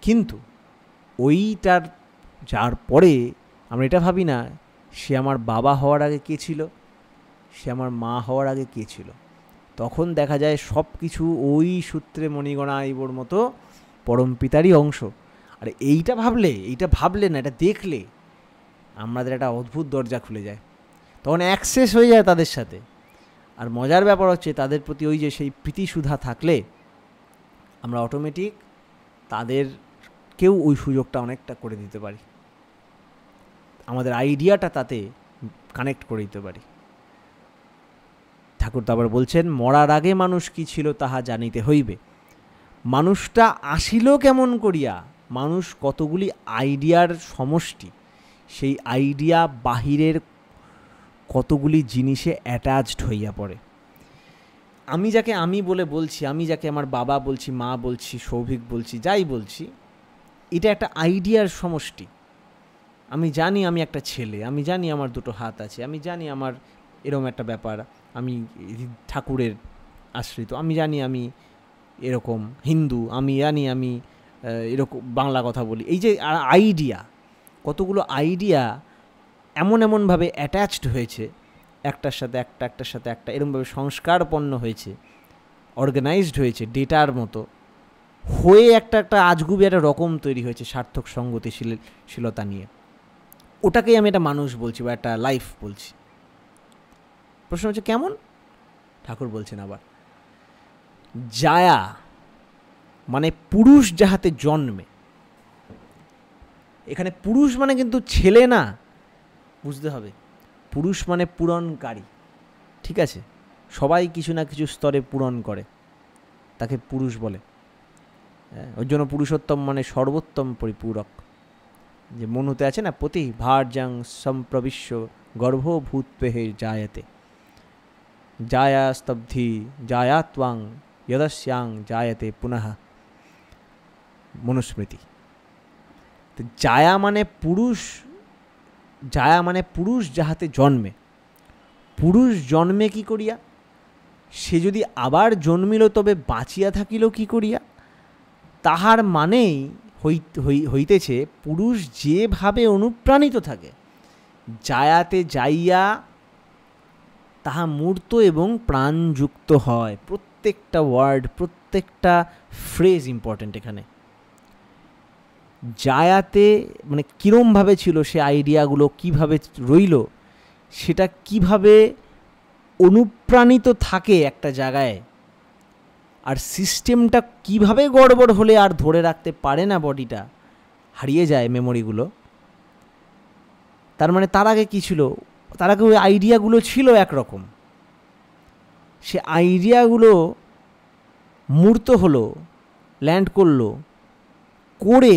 কিন্তু ওইটার যার পরে আমরা এটা ভাবি না সে আমার বাবা হওয়ার আগে কে ছিল, সে আমার মা হওয়ার আগে কে ছিল। তখন দেখা যায় সব কিছু ওই সূত্রে মণিগণা আইবর মতো পরম পিতারই অংশ। আর এইটা ভাবলে না, এটা দেখলে আমাদের একটা অদ্ভুত দরজা খুলে যায়, তখন অ্যাক্সেস হয়ে যায় তাদের সাথে। আর মজার ব্যাপার হচ্ছে তাদের প্রতি ওই যে সেই প্রীতিসুধা থাকলে আমরা অটোমেটিক তাদেরকেও ওই সুযোগটা অনেকটা করে দিতে পারি, আমাদের আইডিয়াটা তাতে কানেক্ট করে দিতে পারি। ঠাকুর তো আবার বলছেন মরার আগে মানুষ কি ছিল তাহা জানিতে হইবে। মানুষটা আসিল কেমন করিয়া, মানুষ কতগুলি আইডিয়ার সমষ্টি, সেই আইডিয়া বাহিরের কতগুলি জিনিসে অ্যাটাচড হইয়া পড়ে। আমি যাকে আমি বলে বলছি, আমি যাকে আমার বাবা বলছি, মা বলছি, সৌভিক বলছি, যাই বলছি, এটা একটা আইডিয়ার সমষ্টি। আমি জানি আমি একটা ছেলে, আমি জানি আমার দুটো হাত আছে, আমি জানি আমার এরকম একটা ব্যাপার, আমি ঠাকুরের আশ্রিত, আমি জানি আমি এরকম হিন্দু, আমি জানি আমি এরকম বাংলা কথা বলি। এই যে আইডিয়া, কতগুলো আইডিয়া এমনভাবে অ্যাটাচড হয়েছে, একটার সাথে একটা, একটার সাথে একটা, এরকমভাবে সংস্কারপন্ন হয়েছে, অর্গানাইজড হয়েছে, ডেটার মতো হয়ে একটা আজগুবি একটা রকম তৈরি হয়েছে সার্থক সঙ্গতিশীলতা নিয়ে। ওটাকেই আমি একটা মানুষ বলছি বা একটা লাইফ বলছি। প্রশ্ন হচ্ছে কেমন? ঠাকুর বলছেন আবার জায়া মানে পুরুষ যাহাতে জন্মে। এখানে পুরুষ মানে কিন্তু ছেলে না, বুঝতে হবে। পুরুষ মানে পূরণকারী, ঠিক আছে? সবাই কিছু না কিছু স্তরে পূরণ করে, তাকে পুরুষ বলে। ওর জন্য পুরুষোত্তম মানে সর্বোত্তম পরিপূরক। যে মনুতে আছে না, পতি ভার্যাং সম্প্রবিশ্য গর্ভভূতপেহে জায়তে, জায়া স্তব্ধি জায়াত্বাং যদস্যাং জায়তে পুনঃ, মনুস্মৃতি। তো জায়া মানে পুরুষ, জায়া মানে পুরুষ যাহাতে জন্মে। পুরুষ জন্মে কি করিয়া? সে যদি আবার জন্মিল তবে বাঁচিয়া থাকিল কি করিয়া? তাহার মানেই হইতেছে পুরুষ যেভাবে অনুপ্রাণিত থাকে, জায়াতে যাইয়া তাহা মূর্ত এবং প্রাণযুক্ত হয়। প্রত্যেকটা ওয়ার্ড, প্রত্যেকটা ফ্রেজ ইম্পর্টেন্ট এখানে। জায়াতে মানে কীরমভাবে ছিল সে আইডিয়াগুলো, কিভাবে রইল, সেটা কিভাবে অনুপ্রাণিত থাকে একটা জায়গায়, আর সিস্টেমটা কিভাবে গড়বড় হলে আর ধরে রাখতে পারে না, বডিটা হারিয়ে যায় মেমোরিগুলো, তার মানে তার আগে কী ছিল? তার আগে ওই আইডিয়াগুলো ছিল একরকম, সে আইডিয়াগুলো মূর্ত হলো, ল্যান্ড করলো, করে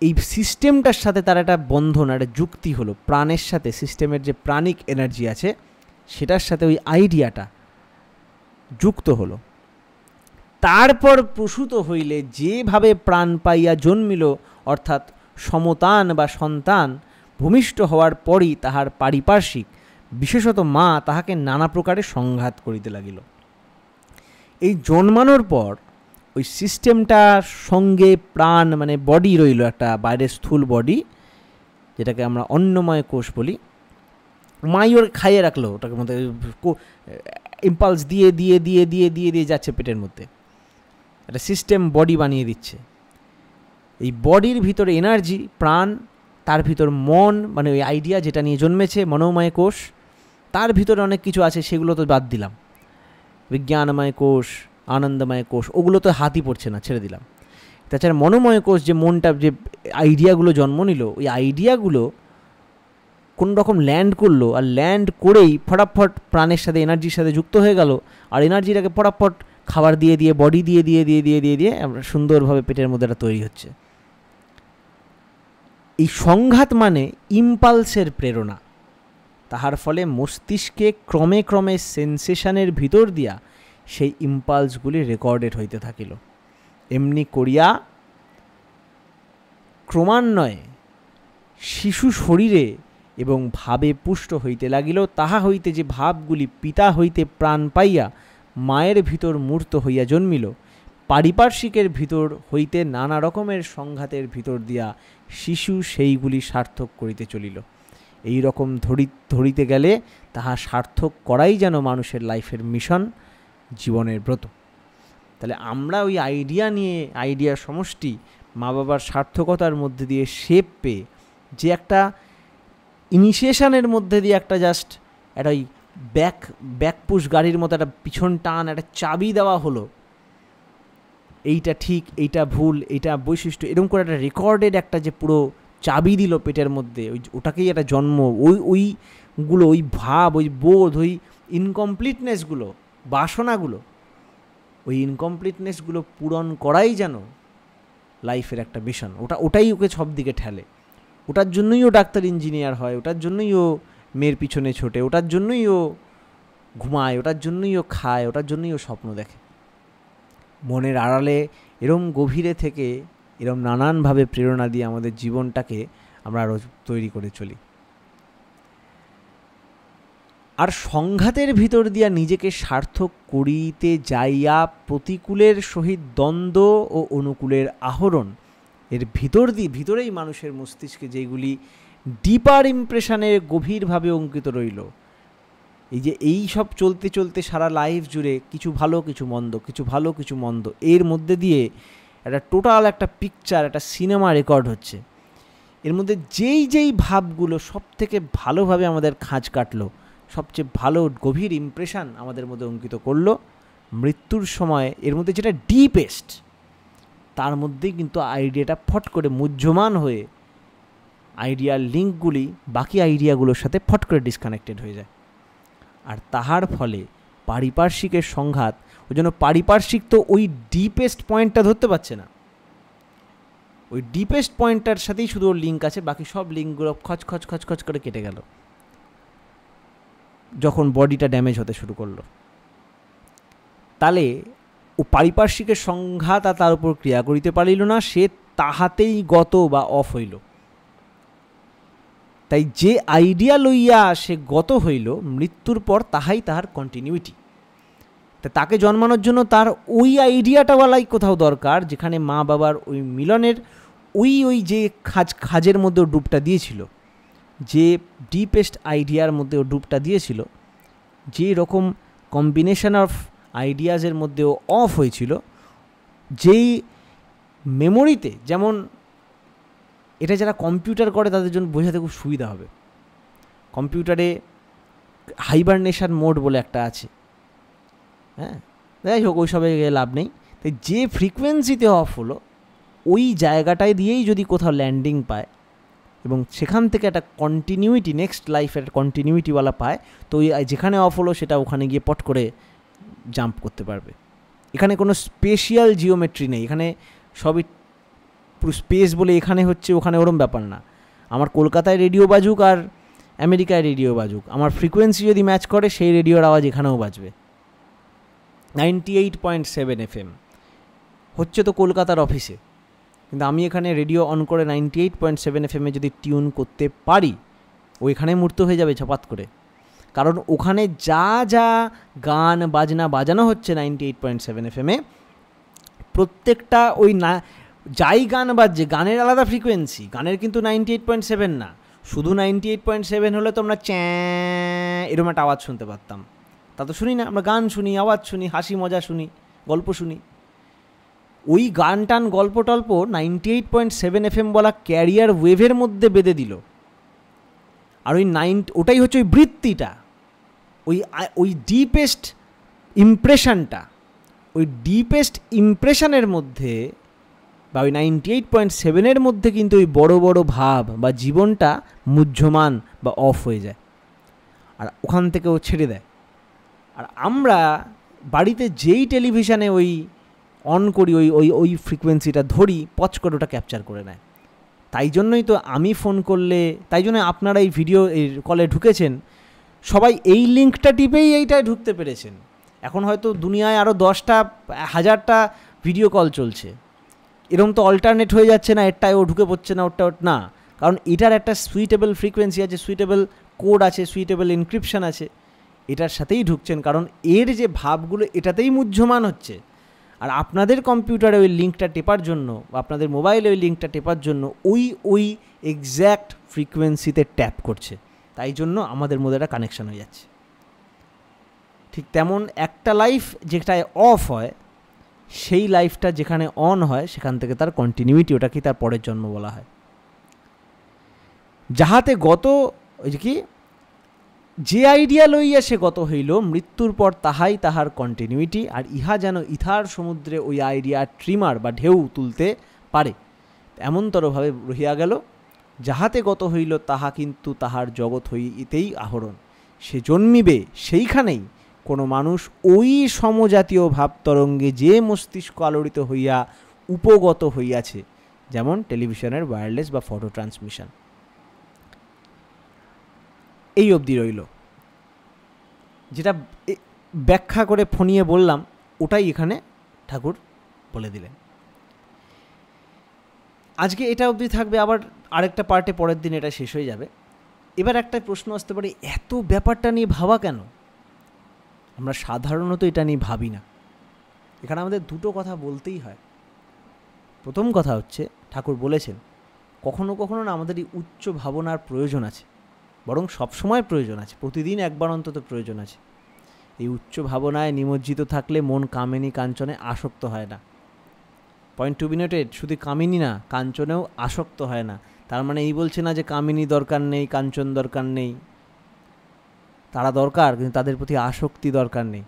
এই সিস্টেমটার সাথে তার একটা বন্ধন, একটা যুক্তি হলো, প্রাণের সাথে, সিস্টেমের যে প্রাণিক এনার্জি আছে সেটার সাথে ওই আইডিয়াটা যুক্ত হলো। তারপর প্রসূত হইলে যেভাবে প্রাণ পাইয়া জন্মিল, অর্থাৎ সমতান বা সন্তান ভূমিষ্ঠ হওয়ার পরই তাহার পারিপার্শ্বিক, বিশেষত মা, তাহাকে নানা প্রকারে সংঘাত করিতে লাগিল। এই জন্মানোর পর ওই সিস্টেমটার সঙ্গে প্রাণ, মানে বডি রইল, একটা বাইরের স্থূল বডি, যেটাকে আমরা অন্নময় কোষ বলি। মাই ওর খাইয়ে রাখলো, ওটাকে মধ্যে ইম্পালস দিয়ে দিয়ে দিয়ে দিয়ে দিয়ে দিয়ে যাচ্ছে পেটের মধ্যে, একটা সিস্টেম বডি বানিয়ে দিচ্ছে। এই বডির ভিতরে এনার্জি, প্রাণ, তার ভিতর মন, মানে ওই আইডিয়া যেটা নিয়ে জন্মেছে, মনোময় কোষ, তার ভিতরে অনেক কিছু আছে, সেগুলো তো বাদ দিলাম। বিজ্ঞানময় কোষ, আনন্দময় কোষ, ওগুলো তো হাতই পড়ছে না, ছেড়ে দিলাম। তাছাড়া মনোময় কোষ, যে মনটা, যে আইডিয়াগুলো জন্ম নিল, ওই আইডিয়াগুলো কোন রকম ল্যান্ড করলো, আর ল্যান্ড করেই ফটাফট প্রাণের সাথে, এনার্জির সাথে যুক্ত হয়ে গেল, আর এনার্জিটাকে ফটাফট খাবার দিয়ে দিয়ে, বডি দিয়ে দিয়ে দিয়ে দিয়ে দিয়ে দিয়ে আমরা সুন্দরভাবে পেটের মধ্যে এটা তৈরি হচ্ছে। এই সংঘাত মানে ইম্পালসের প্রেরণা। তাহার ফলে মস্তিষ্কে ক্রমে ক্রমে সেন্সেশনের ভিতর দিয়া সেই ইম্পালসগুলি রেকর্ডেড হইতে থাকিল। এমনি করিয়া ক্রমান্বয়ে শিশু শরীরে এবং ভাবে পুষ্ট হইতে লাগিল। তাহা হইতে যে ভাবগুলি পিতা হইতে প্রাণ পাইয়া মায়ের ভিতর মূর্ত হইয়া জন্মিল, পারিপার্শ্বিকের ভিতর হইতে নানা রকমের সংঘাতের ভিতর দিয়া শিশু সেইগুলি সার্থক করিতে চলিল। এই রকম ধরিতে গেলে তাহা সার্থক করাই যেন মানুষের লাইফের মিশন, জীবনের ব্রত। তাহলে আমরা ওই আইডিয়া নিয়ে, আইডিয়ার সমষ্টি, মা বাবার সার্থকতার মধ্যে দিয়ে শেপ পেয়ে, যে একটা ইনিশিয়েশনের মধ্যে দিয়ে একটা জাস্ট একটা ওই ব্যাকপুশ গাড়ির মতো একটা পিছন টান, একটা চাবি দেওয়া হলো, এইটা ঠিক, এইটা ভুল, এইটা বৈশিষ্ট্য, এরকম করে একটা রেকর্ডেড একটা যে পুরো চাবি দিল পেটের মধ্যে, ওটাকেই একটা জন্ম, ওইগুলো, ওই ভাব, ওই বোধ, ওই ইনকমপ্লিটনেসগুলো, বাসনাগুলো, ওই ইনকমপ্লিটনেসগুলো পূরণ করাই যেন লাইফের একটা মিশন। ওটাই ওকে সব দিকে ঠেলে। ওটার জন্যই ও ডাক্তার, ইঞ্জিনিয়ার হয়, ওটার জন্যই ও মেয়ের পিছনে ছোটে, ওটার জন্যই ও ঘুমায়, ওটার জন্যই ও খায়, ওটার জন্যই ও স্বপ্ন দেখে। মনের আড়ালে এরম গভীরে থেকে এরম নানানভাবে প্রেরণা দিয়ে আমাদের জীবনটাকে আমরা আরও তৈরি করে চলি। আর সংঘাতের ভিতর দিয়া নিজেকে সার্থক করিতে যাইয়া প্রতিকূলের সহিত দ্বন্দ্ব ও অনুকূলের আহরণ, এর ভিতরেই মানুষের মস্তিষ্কে যেগুলি ডিপার ইমপ্রেশনে গভীরভাবে অঙ্কিত রইল, এই যে এই সব চলতে চলতে সারা লাইফ জুড়ে কিছু ভালো কিছু মন্দ, কিছু ভালো কিছু মন্দ, এর মধ্যে দিয়ে একটা টোটাল একটা পিকচার, একটা সিনেমা রেকর্ড হচ্ছে। এর মধ্যে যেই ভাবগুলো সব থেকে ভালোভাবে আমাদের খাঁজ কাটলো, সবচেয়ে ভালো গভীর ইমপ্রেশন আমাদের মধ্যে অঙ্কিত করলো, মৃত্যুর সময় এর মধ্যে যেটা ডিপেস্ট, তার মধ্যেই কিন্তু আইডিয়াটা ফট করে মুহ্যমান হয়ে আইডিয়ার লিঙ্কগুলি বাকি আইডিয়াগুলোর সাথে ফট করে ডিসকানেক্টেড হয়ে যায়। আর তাহার ফলে পারিপার্শ্বিকের সংঘাত, ওই জন্য পারিপার্শ্বিক তো ওই ডিপেস্ট পয়েন্টটা ধরতে পারছে না, ওই ডিপেস্ট পয়েন্টটার সাথেই শুধু ওর লিঙ্ক আছে, বাকি সব লিঙ্কগুলো খচ করে কেটে গেল যখন বডিটা ড্যামেজ হতে শুরু করলো। তাহলে ও পারিপার্শ্বিকের সংঘাত আর তার উপর ক্রিয়া করিতে পারিল না, সে তাহাতেই গত বা অফ হইল। তাই যে আইডিয়া লইয়া সে গত হইল, মৃত্যুর পর তাহাই তাহার কন্টিনিউটি। তাকে জন্মানোর জন্য তার ওই আইডিয়াটাওয়ালাই কোথাও দরকার, যেখানে মা বাবার ওই মিলনের ওই যে খাজের মধ্যে ও ডুবটা দিয়েছিল, যে ডিপেস্ট আইডিয়ার মধ্যে ও ডুবটা দিয়েছিল, যে রকম কম্বিনেশন অফ আইডিয়াজের মধ্যে ও অফ হয়েছিল, যেই মেমোরিতে, যেমন এটা যারা কম্পিউটার করে তাদের জন্য বোঝাতে খুব সুবিধা হবে। কম্পিউটারে হাইবারনেশন মোড বলে একটা আছে, হ্যাঁ, যাই হোক ওইসবে লাভ নেই। তাই যে ফ্রিকোয়েন্সিতে অফ হলো ওই জায়গাটায় দিয়েই যদি কোথাও ল্যান্ডিং পায় এবং সেখান থেকে একটা কন্টিনিউইটি, নেক্সট লাইফের কন্টিনিউইটিওয়ালা পায়, তো ওই যেখানে অফ হলো সেটা ওখানে গিয়ে পট করে জাম্প করতে পারবে। এখানে কোনো স্পেশিয়াল জিওমেট্রি নেই, এখানে সবই পুরো স্পেস বলে এখানে হচ্ছে ওখানে ওরম ব্যাপার না। আমার কলকাতায় রেডিও বাজুক আর আমেরিকায় রেডিও বাজুক, আমার ফ্রিকোয়েন্সি যদি ম্যাচ করে সেই রেডিওর আওয়াজ এখানেও বাজবে। 98.7 FM হচ্ছে তো কলকাতার অফিসে, কিন্তু আমি এখানে রেডিও অন করে 98.7 FM যদি টিউন করতে পারি, ওইখানে মূর্ত হয়ে যাবে ঝপাত করে। কারণ ওখানে যা যা গান বাজনা বাজানো হচ্ছে 98.7 FM প্রত্যেকটা ওই না, যাই গান বাজছে গানের আলাদা ফ্রিকোয়েন্সি, গানের কিন্তু 98.7 না। শুধু 98.7 হলে তো আমরা এরকম একটা আওয়াজ শুনতে পারতাম, তা তো শুনি না। আমরা গান শুনি, আওয়াজ শুনি, হাসি মজা শুনি, গল্প শুনি। ওই গান টান গল্প টল্প 98.7 FM বলা ক্যারিয়ার ওয়েভের মধ্যে বেঁধে দিল। আর ওই ওটাই হচ্ছে ওই বৃত্তিটা, ওই ডিপেস্ট ইমপ্রেশনটা, ওই ডিপেস্ট ইমপ্রেশনের মধ্যে বা ওই 98.7 মধ্যে কিন্তু ওই বড় বড় ভাব বা জীবনটা মুহ্যমান বা অফ হয়ে যায়, আর ওখান থেকে ও ছেড়ে দেয়। আর আমরা বাড়িতে যেই টেলিভিশনে ওই অন করি, ওই ফ্রিকোয়েন্সিটা ধরি, পচ করে ওটা ক্যাপচার করে নেয়। তাই জন্যই তো আমি ফোন করলে, তাই জন্য আপনারা এই ভিডিও এই কলে ঢুকেছেন, সবাই এই লিঙ্কটা টিপেই এইটায় ঢুকতে পেরেছেন। এখন হয়তো দুনিয়ায় আরও 10টা 1000টা ভিডিও কল চলছে, এরকম তো অল্টারনেট হয়ে যাচ্ছে না, এরটায় ও ঢুকে পড়ছে না, ওটা না, কারণ এটার একটা সুইটেবল ফ্রিকোয়েন্সি আছে, সুইটেবল কোড আছে, সুইটেবল এনক্রিপশন আছে, এটার সাথেই ঢুকছেন। কারণ এর যে ভাবগুলো এটাতেই মুহ্যমান হচ্ছে। আর আপনাদের কম্পিউটারে ওই লিঙ্কটা টেপার জন্য বা আপনাদের মোবাইলে ওই লিঙ্কটা টেপার জন্য ওই এক্স্যাক্ট ফ্রিকোয়েন্সিতে ট্যাপ করছে, তাই জন্য আমাদের মধ্যে একটা কানেকশান হয়ে যাচ্ছে। ঠিক তেমন একটা লাইফ যেটায় অফ হয়, সেই লাইফটা যেখানে অন হয় সেখান থেকে তার কন্টিনিউইটি, ওটাকেই তার পরের জন্ম বলা হয়। যাহাতে গত ওই যে কি, যে আইডিয়া লইয়া সে গত হইল, মৃত্যুর পর তাহাই তাহার কন্টিনিউইটি। আর ইহা যেন ইথার সমুদ্রে ওই আইডিয়া ট্রিমার বা ঢেউ তুলতে পারে, এমনতরভাবে রহিয়া গেল। যাহাতে গত হইল তাহা কিন্তু তাহার জগৎ হইতেই আহরণ। সে জন্মিবে সেইখানেই কোনো মানুষ ওই সমজাতীয় ভাবতরঙ্গে যে মস্তিষ্ক আলোড়িত হইয়া উপগত হইয়াছে, যেমন টেলিভিশনের ওয়্যারলেস বা ফটো ট্রান্সমিশন। এই অবধি রইল, যেটা ব্যাখ্যা করে ফোনিয়ে বললাম ওটাই এখানে ঠাকুর বলে দিলেন। আজকে এটা অবধি থাকবে, আবার আরেকটা পার্টে পরের দিন এটা শেষ হয়ে যাবে। এবার একটা প্রশ্ন আসতে পারে, এত ব্যাপারটা নিয়ে ভাবা কেন? আমরা সাধারণত এটা নিয়ে ভাবি না। এখানে আমাদের দুটো কথা বলতেই হয়। প্রথম কথা হচ্ছে, ঠাকুর বলেছেন কখনো কখনো না আমাদের এই উচ্চ ভাবনার প্রয়োজন আছে, বরং সবসময় প্রয়োজন আছে, প্রতিদিন একবার অন্তত প্রয়োজন আছে। এই উচ্চ ভাবনায় নিমজ্জিত থাকলে মন কামিনী কাঞ্চনে আসক্ত হয় না। পয়েন্ট টু বি নোটেড, শুধু কামিনী না, কাঞ্চনেও আসক্ত হয় না। তার মানে এই বলছে না যে কামিনী দরকার নেই, কাঞ্চন দরকার নেই, তারা দরকার, কিন্তু তাদের প্রতি আসক্তি দরকার নেই।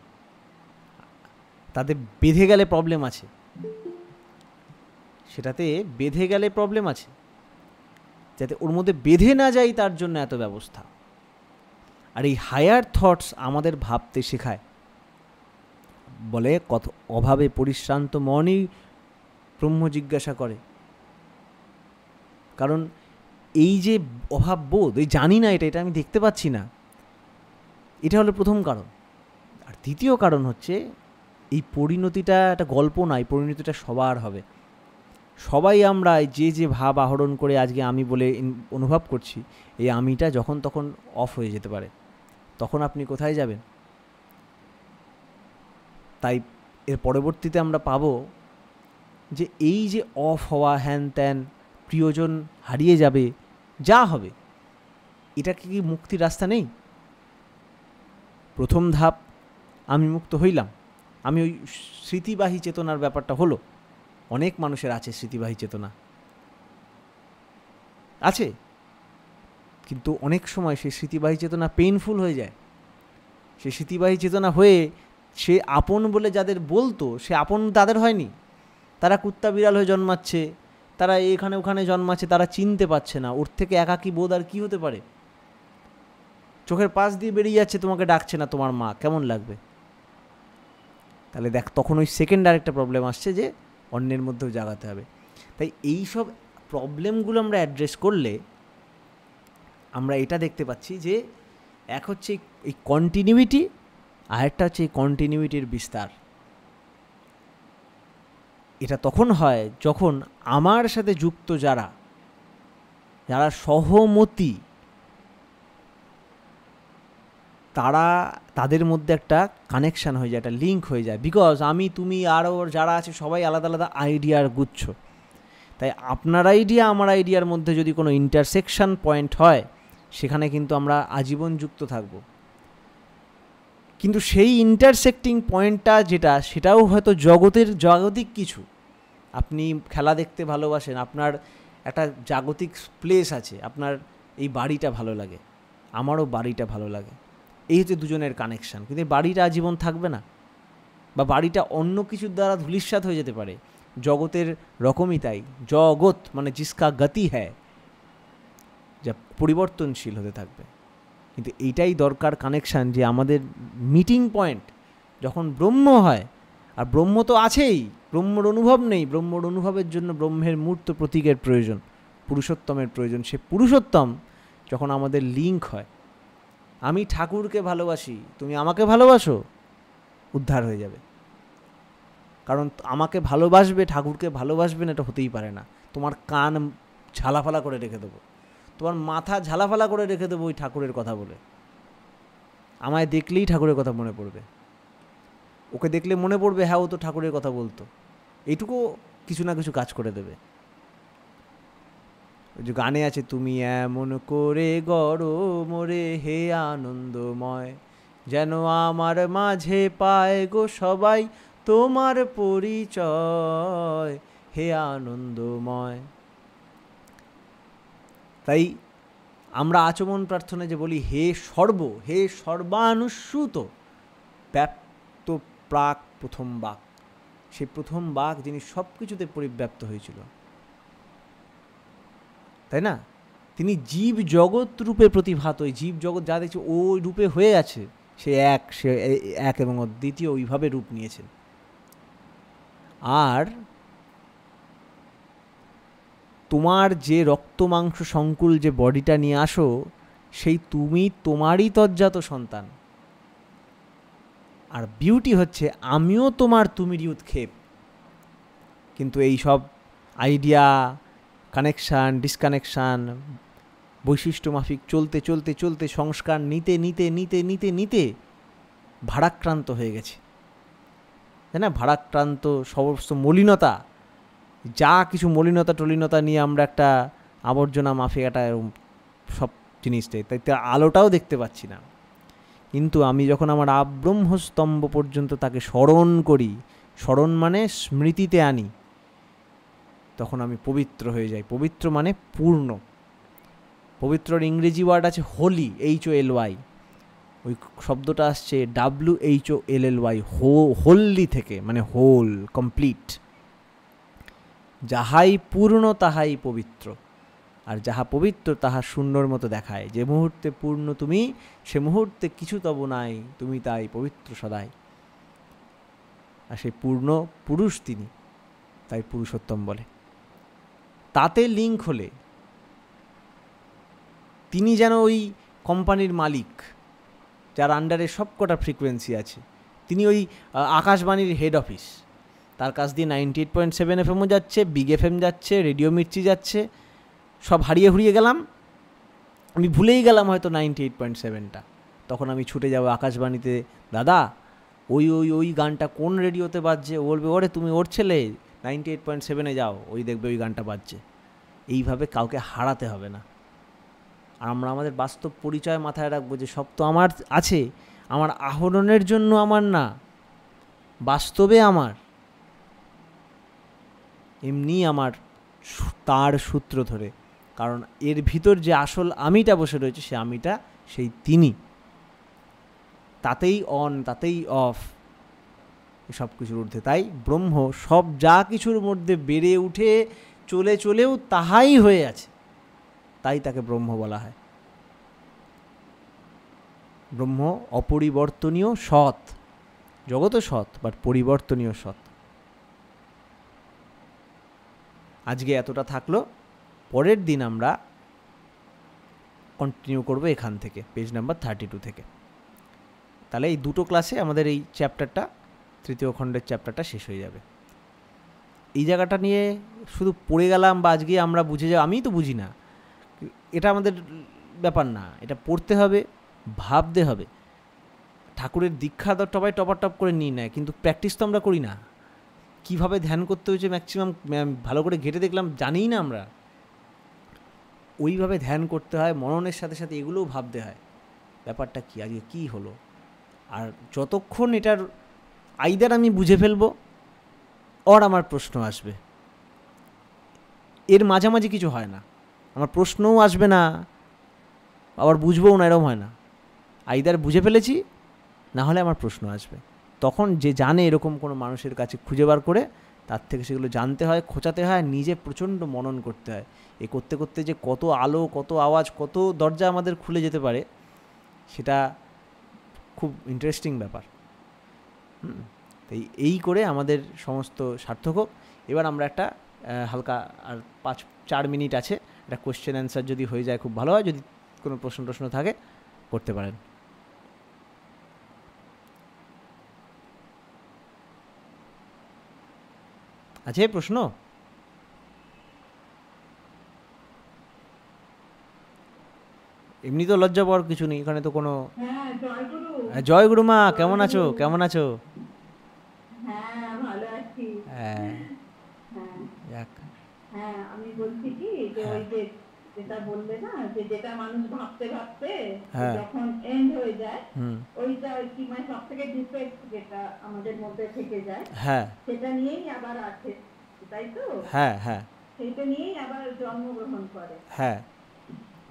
তাদের বেঁধে গেলে প্রবলেম আছে, সেটাতে বেঁধে গেলে প্রবলেম আছে, যাতে ওর মধ্যে বেঁধে না যায় তার জন্য এত ব্যবস্থা। আর এই হায়ার থটস আমাদের ভাবতে শেখায়। বলে কত অভাবে পরিশ্রান্ত মনই ব্রহ্ম জিজ্ঞাসা করে। কারণ এই যে অভাব বোধ, এই জানি না এটা আমি দেখতে পাচ্ছি না, এটা হলো প্রথম কারণ। আর দ্বিতীয় কারণ হচ্ছে এই পরিণতিটা একটা গল্প নয়, পরিণতিটা সবার হবে। সবাই আমরা যে ভাব আহরণ করে আজকে আমি বলে অনুভব করছি, এই আমিটা যখন তখন অফ হয়ে যেতে পারে, তখন আপনি কোথায় যাবেন? তাই এর পরবর্তীতে আমরা পাবো যে এই যে অফ হওয়া, হ্যান ত্যান, প্রিয়জন হারিয়ে যাবে, যা হবে, এটা কি মুক্তির রাস্তা নেই? প্রথম ধাপ, আমি মুক্ত হইলাম, আমি ওই স্মৃতিবাহী চেতনার ব্যাপারটা হলো। অনেক মানুষের আছে স্মৃতিবাহী চেতনা আছে, কিন্তু অনেক সময় সেই স্মৃতিবাহী চেতনা পেইনফুল হয়ে যায়। সে স্মৃতিবাহী চেতনা হয়ে সে আপন বলে যাদের বলতো সে আপন তাদের হয়নি। তারা কুত্তা বিড়াল হয়ে জন্মাচ্ছে, তারা এখানে ওখানে জন্মাচ্ছে, তারা চিনতে পারছে না। ওর থেকে একাকী বোধ আর কী হতে পারে? চোখের পাশ দিয়ে বেরিয়ে যাচ্ছে, তোমাকে ডাকছে না তোমার মা, কেমন লাগবে? তাহলে দেখ, তখন ওই সেকেন্ড আরেকটা প্রবলেম আসছে যে অন্যের মধ্যেও জাগাতে হবে। তাই এই সব প্রবলেমগুলো আমরা অ্যাড্রেস করলে আমরা এটা দেখতে পাচ্ছি যে এক হচ্ছে এই কন্টিনিউইটি, আর একটা হচ্ছে এই কন্টিনিউইটির বিস্তার। এটা তখন হয় যখন আমার সাথে যুক্ত যারা যারা সহমতি, তাদের মধ্যে একটা কানেকশান হয়ে যায়, একটা লিঙ্ক হয়ে যায়। বিকজ আমি, তুমি, আরও যারা আছে সবাই আলাদা আলাদা আইডিয়ার গুচ্ছ। তাই আপনার আইডিয়া আমার আইডিয়ার মধ্যে যদি কোনো ইন্টারসেকশন পয়েন্ট হয়, সেখানে কিন্তু আমরা আজীবন যুক্ত থাকব। কিন্তু সেই ইন্টারসেক্টিং পয়েন্টটা যেটা, সেটাও হয়তো জাগতিক কিছু। আপনি খেলা দেখতে ভালোবাসেন, আপনার একটা জাগতিক প্লেস আছে, আপনার এই বাড়িটা ভালো লাগে, আমারও বাড়িটা ভালো লাগে, এই হচ্ছে দুজনের কানেকশান। কিন্তু এই বাড়িটা আজীবন থাকবে না, বা বাড়িটা অন্য কিছুর দ্বারা ধূলিসাৎ হয়ে যেতে পারে। জগতের রকমই তাই, জগৎ মানে জিসকা গতি হ্যায়, যা পরিবর্তনশীল হতে থাকবে। কিন্তু এইটাই দরকার কানেকশান, যে আমাদের মিটিং পয়েন্ট যখন ব্রহ্ম হয়, আর ব্রহ্ম তো আছেই, ব্রহ্মর অনুভব নেই, ব্রহ্মর অনুভবের জন্য ব্রহ্মের মূর্ত প্রতীকের প্রয়োজন, পুরুষোত্তমের প্রয়োজন। সে পুরুষোত্তম যখন আমাদের লিঙ্ক হয়, আমি ঠাকুরকে ভালোবাসি, তুমি আমাকে ভালোবাসো, উদ্ধার হয়ে যাবে। কারণ আমাকে ভালোবাসবে, ঠাকুরকে ভালোবাসবে না, এটা হতেই পারে না। তোমার কান ঝালাফালা করে রেখে দেবো, তোমার মাথা ঝালাফালা করে রেখে দেবো ওই ঠাকুরের কথা বলে। আমায় দেখলেই ঠাকুরের কথা মনে পড়বে, ওকে দেখলে মনে পড়বে হ্যাঁ ও তো ঠাকুরের কথা বলতো। এইটুকু কিছু না কিছু কাজ করে দেবে। ওই যে গানে আছে, তুমি এমন করে গড়ো মোরে হে আনন্দময়, যেন আমার মাঝে পায় গো সবাই তোমার পরিচয়, হে আনন্দময়। তাই আমরা আচমন প্রার্থনায় যে বলি হে সর্বানুস্যূত ব্যাপ্ত প্রাক প্রথম বাক, সেই প্রথম বাক যিনি সব কিছুতে পরিব্যাপ্ত হয়েছিল, তাই না? তিনি জীব জগৎ রূপে প্রতিভাত, ওই জীব জগৎ যা দেখছে ওই রূপে হয়ে আছে, সে এক এবং অদ্বিতীয়, ওইভাবে রূপ নিয়েছেন। আর তোমার যে রক্ত মাংস সংকুল যে বডিটা নিয়ে আসো, সেই তুমি তোমারই তজ্জাত সন্তান। আর বিউটি হচ্ছে আমিও তোমার তুমিরই উৎক্ষেপ। কিন্তু এই সব আইডিয়া, কানেকশান, ডিসকানেকশান, বৈশিষ্ট্য মাফিক চলতে চলতে চলতে সংস্কার নিতে নিতে নিতে নিতে নিতে ভারাক্রান্ত হয়ে গেছে, তাই না? ভারাক্রান্ত, সমস্ত মলিনতা, যা কিছু মলিনতা টলিনতা নিয়ে আমরা একটা আবর্জনা মাফিক একটা সব জিনিসটাই, তাই আলোটাও দেখতে পাচ্ছি না। কিন্তু আমি যখন আমার আব্রহ্মস্তম্ভ পর্যন্ত তাকে স্মরণ করি, স্মরণ মানে স্মৃতিতে আনি, তখন আমি পবিত্র হয়ে যাই। পবিত্র মানে পূর্ণ। পবিত্রর ইংরেজি ওয়ার্ড আছে হোলি, HOLY, ওই শব্দটা আসছে WHOLLY, হোললি থেকে, মানে হোল, কমপ্লিট। যাহাই পূর্ণ তাহাই পবিত্র, আর যাহা পবিত্র তাহা শূন্যর মতো দেখায়। যে মুহূর্তে পূর্ণ তুমি, সে মুহূর্তে কিছু তব নাই, তুমি তাই পবিত্র সদাই। আর সেই পূর্ণ পুরুষ তিনি, তাই পুরুষোত্তম বলে। তাতে লিঙ্ক হলে তিনি যেন ওই কোম্পানির মালিক, যার আন্ডারে সবকটা ফ্রিকোয়েন্সি আছে। তিনি ওই আকাশবাণীর হেড অফিস, তার কাছ দিয়ে 98.7 FM যাচ্ছে, বিগ FM যাচ্ছে, রেডিও মির্চি যাচ্ছে, সব হারিয়ে হুড়িয়ে গেলাম। আমি ভুলেই গেলাম হয়তো 98.7টা। তখন আমি ছুটে যাব আকাশবাণীতে, দাদা ওই ওই ওই গানটা কোন রেডিওতে বাজছে? ও বলবে, ওরে তুমি ওর ছেলে, 98.7 যাও, ওই দেখবে ওই গানটা বাজছে। এইভাবে কাউকে হারাতে হবে না। আর আমরা আমাদের বাস্তব পরিচয় মাথায় রাখবো, যে সব তো আমার আছে, আমার আহরণের জন্য আমার না, বাস্তবে আমার, এমনি আমার তার সূত্র ধরে। কারণ এর ভিতর যে আসল আমিটা বসে রয়েছে, সে আমিটা সেই তিনি। তাতেই অন, তাতেই অফ, সব কিছুর ঊর্ধ্বে। তাই ব্রহ্ম সব যা কিছুর মধ্যে বেড়ে উঠে চলে চলেও তাহাই হয়ে আছে, তাই তাকে ব্রহ্ম বলা হয়। ব্রহ্ম অপরিবর্তনীয় সৎ, জগৎও সৎ, বাট পরিবর্তনীয় সৎ। আজকে এতটা থাকলো, পরের দিন আমরা কন্টিনিউ করব এখান থেকে, পেজ নাম্বার 32 থেকে। তাহলে এই দুটো ক্লাসে আমাদের এই চ্যাপ্টারটা, তৃতীয় খণ্ডের চ্যাপ্টারটা শেষ হয়ে যাবে। এই জায়গাটা নিয়ে শুধু পড়ে গেলাম বা আজকে আমরা বুঝে যাই, আমিই তো বুঝি না, এটা আমাদের ব্যাপার না। এটা পড়তে হবে, ভাবতে হবে। ঠাকুরের দীক্ষা তো সবাই টপ করে নিয়ে নেয়, কিন্তু প্র্যাকটিস তো আমরা করি না। কীভাবে ধ্যান করতে হয়েছে ম্যাক্সিমাম ভালো করে ঘেটে দেখলাম, জানিই না আমরা। ওইভাবে ধ্যান করতে হয়, মননের সাথে সাথে এগুলোও ভাবতে হয়, ব্যাপারটা কী, আজকে কী হলো। আর যতক্ষণ এটার আইদার আমি বুঝে ফেলবো, আর আমার প্রশ্ন আসবে, এর মাঝামাঝি কিছু হয় না। আমার প্রশ্নও আসবে না, আবার বুঝবও না, এরকম হয় না। আইদার বুঝে ফেলেছি, না হলে আমার প্রশ্ন আসবে। তখন যে জানে এরকম কোনো মানুষের কাছে খুঁজে বার করে তার থেকে সেগুলো জানতে হয়, খোঁচাতে হয়, নিজে প্রচণ্ড মনন করতে হয়। এ করতে করতে যে কত আলো, কত আওয়াজ, কত দরজা আমাদের খুলে যেতে পারে, সেটা খুব ইন্টারেস্টিং ব্যাপার। তাই এই করে আমাদের সমস্ত সার্থক হোক। এবার আমরা একটা হালকা আর 4 মিনিট আছে, একটা কোয়েশ্চেন অ্যান্সার যদি হয়ে যায় খুব ভালো হয়। যদি কোনো প্রশ্ন থাকে করতে পারেন। আছে প্রশ্ন? এমনি তো লজ্জা পাওয়ার কিছু নেই, এখানে তো কোনো। জয় গুরু মা, কেমন আছো? কেমন আছো? আমি বলছি কি, যে ওই যে যেটা বললে না, যে যেটা মানুষ ভাবতে ভাবতে যখন এন্ড হয়ে যায়, ওইটা কি মানে সব থেকে ডিফেক্ট যেটা আমাদের মধ্যে থেকে যায়, সেটা নিয়েই আবার আছে, তাই তো? সেটা নিয়েই আবার জন্মগ্রহণ করে।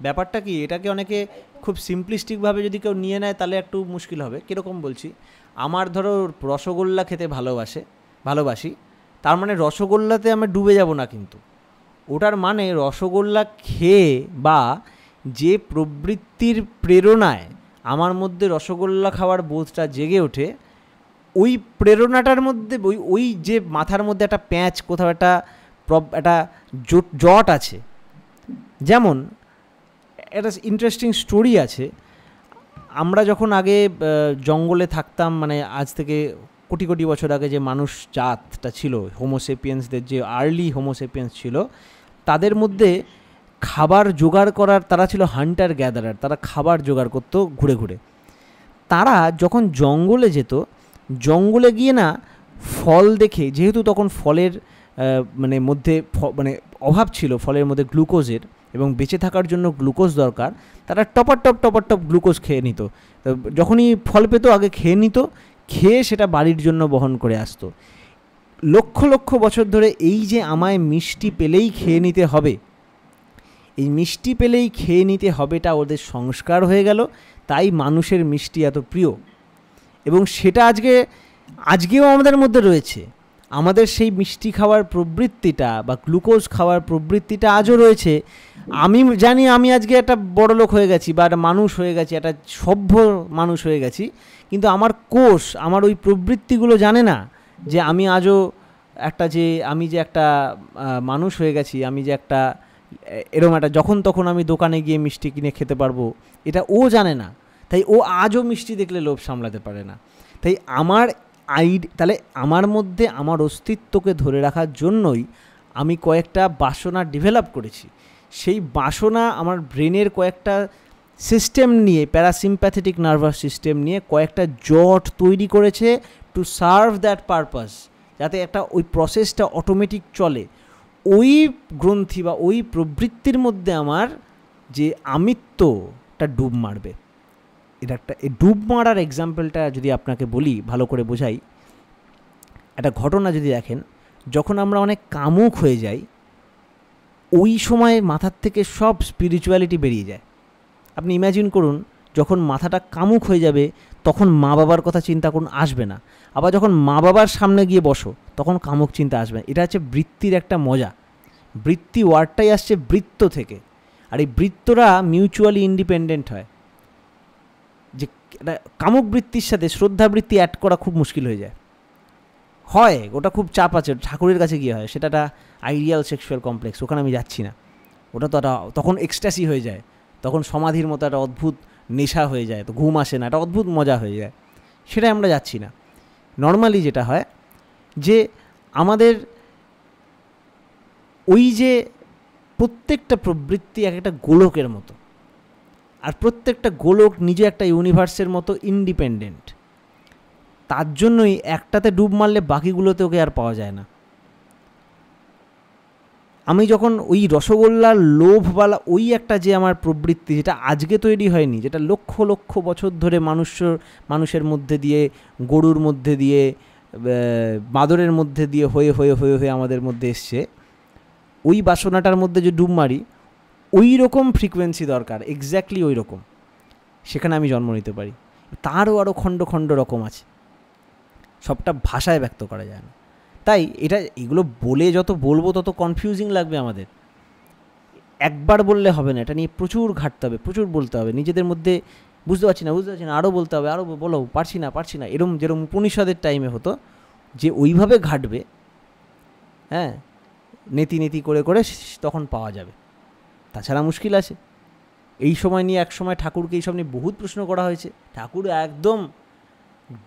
ব্যাপারটা কি, এটাকে অনেকে খুব সিম্পলিস্টিকভাবে যদি কেউ নিয়ে নেয় তাহলে একটু মুশকিল হবে। কীরকম বলছি, আমার ধরো রসগোল্লা খেতে ভালোবাসি, তার মানে রসগোল্লাতে আমি ডুবে যাব না, কিন্তু ওটার মানে রসগোল্লা খেয়ে বা যে প্রবৃত্তির প্রেরণায় আমার মধ্যে রসগোল্লা খাওয়ার বোধটা জেগে ওঠে, ওই প্রেরণাটার মধ্যে ওই যে মাথার মধ্যে একটা প্যাঁচ, কোথাও একটা জট আছে। যেমন একটা ইন্টারেস্টিং স্টোরি আছে। আমরা যখন আগে জঙ্গলে থাকতাম, মানে আজ থেকে কোটি কোটি বছর আগে যে মানুষ জাতটা ছিল, হোমোসেপিয়েন্সদের যে আর্লি হোমোসেপিয়েন্স ছিল, তাদের মধ্যে খাবার জোগাড় করার, তারা ছিল হান্টার গ্যাদারার, তারা খাবার জোগাড় করতো ঘুরে ঘুরে। তারা যখন জঙ্গলে যেত, জঙ্গলে গিয়ে না ফল দেখে, যেহেতু তখন ফলের মধ্যে অভাব ছিল, ফলের মধ্যে গ্লুকোজের, এবং বেঁচে থাকার জন্য গ্লুকোজ দরকার, তারা টপার টপ গ্লুকোজ খেয়ে নিত। যখনই ফল পেত আগে খেয়ে নিত, খেয়ে সেটা বাড়ির জন্য বহন করে আসতো। লক্ষ লক্ষ বছর ধরে এই যে আমায় মিষ্টি পেলেই খেয়ে নিতে হবে, এই মিষ্টি পেলেই খেয়ে নিতে হবেটা ওদের সংস্কার হয়ে গেল। তাই মানুষের মিষ্টি এত প্রিয়, এবং সেটা আজকেও আমাদের মধ্যে রয়েছে। আমাদের সেই মিষ্টি খাওয়ার প্রবৃত্তিটা বা গ্লুকোজ খাওয়ার প্রবৃত্তিটা আজও রয়েছে। আমি জানি আমি আজকে একটা বড়লোক হয়ে গেছি বা একটা মানুষ হয়ে গেছি, একটা সভ্য মানুষ হয়ে গেছি, কিন্তু আমার কোষ, আমার ওই প্রবৃত্তিগুলো জানে না যে আমি আজও আমি যে একটা মানুষ হয়ে গেছি, আমি যে একটা এরকম একটা যখন তখন আমি দোকানে গিয়ে মিষ্টি কিনে খেতে পারবো, এটা ও জানে না। তাই ও আজও মিষ্টি দেখলে লোভ সামলাতে পারে না। তাই তাহলে আমার মধ্যে আমার অস্তিত্বকে ধরে রাখার জন্যই আমি কয়েকটা বাসনা ডেভেলপ করেছি। সেই বাসনা আমার ব্রেনের কয়েকটা সিস্টেম নিয়ে, প্যারাসিম্প্যাথেটিক নার্ভাস সিস্টেম নিয়ে কয়েকটা জট তৈরি করেছে টু সার্ভ দ্যাট পারপাস, যাতে একটা ওই প্রসেসটা অটোমেটিক চলে। ওই গ্রন্থি বা ওই প্রবৃত্তির মধ্যে আমার যে আমিত্বটা ডুব মারবে। এটা এই ডুব মারার এক্সাম্পলটা যদি আপনাকে বলি, ভালো করে বোঝাই, একটা ঘটনা যদি দেখেন, যখন আমরা অনেক কামুক হয়ে যাই, ওই সময় মাথার থেকে সব স্পিরিচুয়ালিটি বেরিয়ে যায়। আপনি ইম্যাজিন করুন, যখন মাথাটা কামুক হয়ে যাবে তখন মা বাবার কথা চিন্তা করুন, আসবে না। আবার যখন মা বাবার সামনে গিয়ে বসো তখন কামুক চিন্তা আসবে। এটা হচ্ছে বৃত্তির একটা মজা। বৃত্তি ওয়ার্ডটাই আসছে বৃত্ত থেকে, আর এই বৃত্তরা মিউচুয়ালি ইন্ডিপেন্ডেন্ট হয়। যে কামুক বৃত্তির সাথে শ্রদ্ধা বৃত্তি অ্যাড করা খুব মুশকিল হয়ে যায়, হয় ওটা খুব চাপ আছে। ঠাকুরের কাছে গিয়ে হয়, সেটা একটা আইডিয়াল সেক্সুয়াল কমপ্লেক্স, ওখানে আমি যাচ্ছি না। ওটা তো একটা তখন এক্সট্যাসি হয়ে যায়, তখন সমাধির মতো একটা অদ্ভুত নেশা হয়ে যায়, তো ঘুম আসে না, একটা অদ্ভুত মজা হয়ে যায়, সেটাই আমরা যাচ্ছি না। নর্মালি যেটা হয় যে আমাদের ওই যে প্রত্যেকটা প্রবৃত্তি এক একটা গোলকের মতো, আর প্রত্যেকটা গোলক নিজে একটা ইউনিভার্সের মতো ইন্ডিপেন্ডেন্ট। তার জন্যই একটাতে ডুব মারলে বাকিগুলোতে ওকে আর পাওয়া যায় না। আমি যখন ওই রসগোল্লার লোভওয়ালা ওই একটা যে আমার প্রবৃত্তি, যেটা আজকে তৈরি হয়নি, যেটা লক্ষ লক্ষ বছর ধরে মানুষের মধ্যে দিয়ে, গরুর মধ্যে দিয়ে, বাঁদরের মধ্যে দিয়ে হয়ে হয়ে হয়ে হয়ে আমাদের মধ্যে এসছে, ওই বাসনাটার মধ্যে যে ডুব মারি, ওই রকম ফ্রিকোয়েন্সি দরকার, এক্স্যাক্টলি ওই রকম, সেখানে আমি জন্ম নিতে পারি। তারও আরও খণ্ড খণ্ড রকম আছে, সবটা ভাষায় ব্যক্ত করা যায় না। তাই এগুলো বলে যত বলবো তত কনফিউজিং লাগবে আমাদের। একবার বললে হবে না, এটা নিয়ে প্রচুর ঘাটতে হবে, প্রচুর বলতে হবে। নিজেদের মধ্যে বুঝতে পারছি না, আরও বলতে হবে, আরও বলো, পারছি না, এরম যেরকম উপনিষদের টাইমে হতো, যে ওইভাবে ঘাটবে, হ্যাঁ, নেতি করে করে তখন পাওয়া যাবে, তাছাড়া মুশকিল আছে। এই সময় নিয়ে এক সময় ঠাকুরকে এইসব নিয়ে বহুত প্রশ্ন করা হয়েছে, ঠাকুর একদম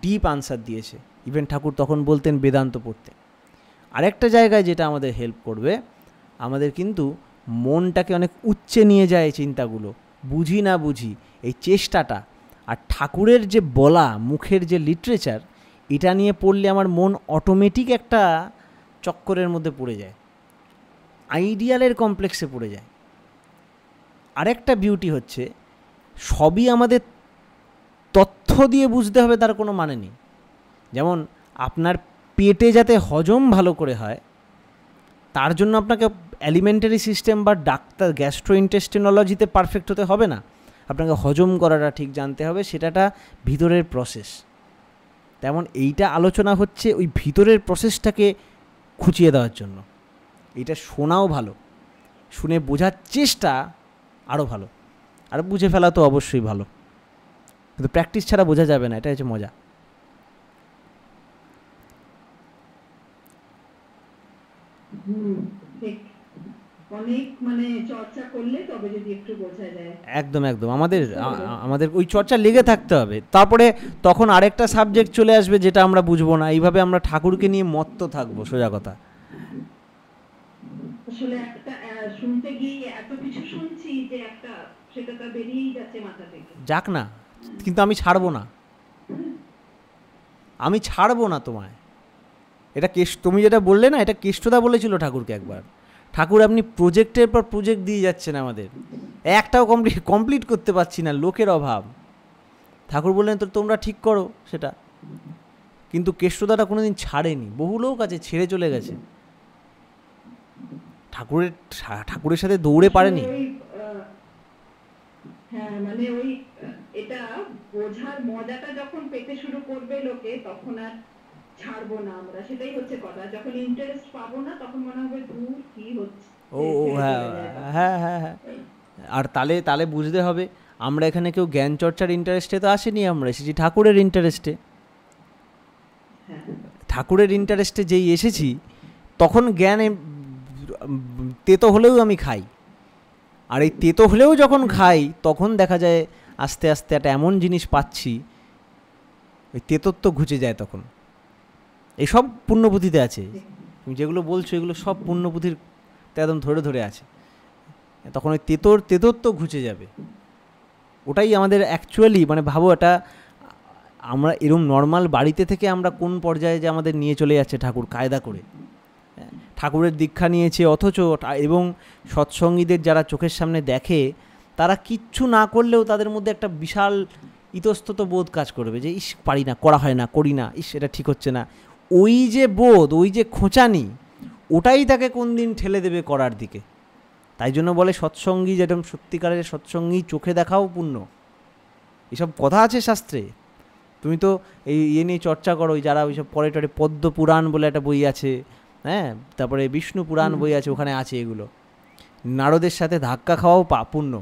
ডিপ আনসার দিয়েছে। ইভেন ঠাকুর তখন বলতেন বেদান্ত পড়তে। আরেকটা জায়গায় যেটা আমাদের হেল্প করবে, আমাদের কিন্তু মনটাকে অনেক উচ্চে নিয়ে যায় চিন্তাগুলো, বুঝি না বুঝি এই চেষ্টাটা। আর ঠাকুরের যে বলা মুখের যে লিটারেচার, এটা নিয়ে পড়লে আমার মন অটোমেটিক একটা চক্করের মধ্যে পড়ে যায়, আইডিয়ালের কমপ্লেক্সে পড়ে যায়। আরেকটা বিউটি হচ্ছে, সবই আমাদের তথ্য দিয়ে বুঝতে হবে তার কোনো মানে নেই। যেমন আপনার পেটে যাতে হজম ভালো করে হয়, তার জন্য আপনাকে এলিমেন্টারি সিস্টেম বা ডাক্তার গ্যাস্ট্রোইন্টেস্টিনোলজিতে পারফেক্ট হতে হবে না, আপনাকে হজম করাটা ঠিক জানতে হবে, সেটাটা ভিতরের প্রসেস। তেমন এইটা আলোচনা হচ্ছে ওই ভিতরের প্রসেসটাকে খুঁচিয়ে দেওয়ার জন্য। এইটা শোনাও ভালো, শুনে বোঝার চেষ্টা আরও ভালো, আর বুঝে ফেলা তো অবশ্যই ভালো, কিন্তু প্র্যাকটিস ছাড়া বোঝা যাবে না, এটা হচ্ছে মজা। একদম আমাদের ওই চর্চা লেগে থাকতে হবে। তারপরে তখন আরেকটা সাবজেক্ট চলে আসবে যেটা আমরা বুঝবো না, এইভাবে আমরা ঠাকুরকে নিয়ে মত্ত থাকবো, সোজা কথা। আসলে একটা শুনতে গিয়ে এত কিছু শুনছি যে একটা সেটা তো বেরিয়েই যাচ্ছে মাথা থেকে। যাক না, কিন্তু আমি ছাড়বো না তোমায়। এটা তুমি যেটা বললে না, এটা কেষ্টদা বলেছিল ঠাকুরকে একবার। ঠাকুর, আপনি প্রজেক্টের পর প্রজেক্ট দিয়ে যাচ্ছেন আমাদের, একটাও কমপ্লিট করতে পারছি না, লোকের অভাব। ঠাকুর বললেন তো তোমরা ঠিক করো সেটা, কিন্তু কেষ্টদাটা কোনোদিন ছাড়েনি, বহু লোক আছে ছেড়ে চলে গেছে, ঠাকুরের সাথে দৌড়ে পারেনি। হ্যাঁ, মানে ওই এটা বোঝার মজাটা যখন পেতে শুরু করবে লোকে, তখন আর ছাড়বো না আমরা, সেটাই হচ্ছে কথা। যখন ইন্টারেস্ট পাবো না তখন মনে হবে দূর কি হচ্ছে। হ্যাঁ, আর তালে বুঝতে হবে আমরা এখানে কেউ জ্ঞান চর্চার ইন্টারেস্টে তো আসেনি, আমরা এসেছি ঠাকুরের ইন্টারেস্টে। ঠাকুরের ইন্টারেস্টে যেই এসেছি, তখন জ্ঞানে তেতো হলেও আমি খাই, আর এই তেতো হলেও যখন খাই তখন দেখা যায় আস্তে আস্তে একটা এমন জিনিস পাচ্ছি, ওই তেতত্ব ঘুচে যায় তখন। এইসব পুণ্যপুঁথিতে আছে, তুমি যেগুলো বলছো এগুলো সব পুণ্যপুঁথির একদম ধরে ধরে আছে। তখন ওই তেতত্ব ঘুচে যাবে, ওটাই আমাদের অ্যাকচুয়ালি, মানে ভাবো এটা আমরা এরকম নর্মাল বাড়িতে থেকে আমরা কোন পর্যায়ে যে আমাদের নিয়ে চলে যাচ্ছে ঠাকুর কায়দা করে। ঠাকুরের দীক্ষা নিয়েছে অথচ, এবং সৎসঙ্গীদের যারা চোখের সামনে দেখে, তারা কিচ্ছু না করলেও তাদের মধ্যে একটা বিশাল ইতস্তত বোধ কাজ করবে যে ইস পারি না, করা হয় না, করি না, ইস এটা ঠিক হচ্ছে না। ওই যে বোধ, ওই যে খোঁচানি, ওটাই তাকে কোন দিন ঠেলে দেবে করার দিকে। তাই জন্য বলে সৎসঙ্গী, যেরকম সত্যিকারের সৎসঙ্গী চোখে দেখাও পুণ্য, এসব কথা আছে শাস্ত্রে? তুমি তো এই ইয়ে নিয়ে চর্চা করো, যারা ওইসব পরে টরে পদ্ম পুরাণ বলে একটা বই আছে, হ্যাঁ, তারপরে বিষ্ণু পুরাণ বই আছে, ওখানে আছে এগুলো। নারদের সাথে ধাক্কা খাওয়াও পুণ্য।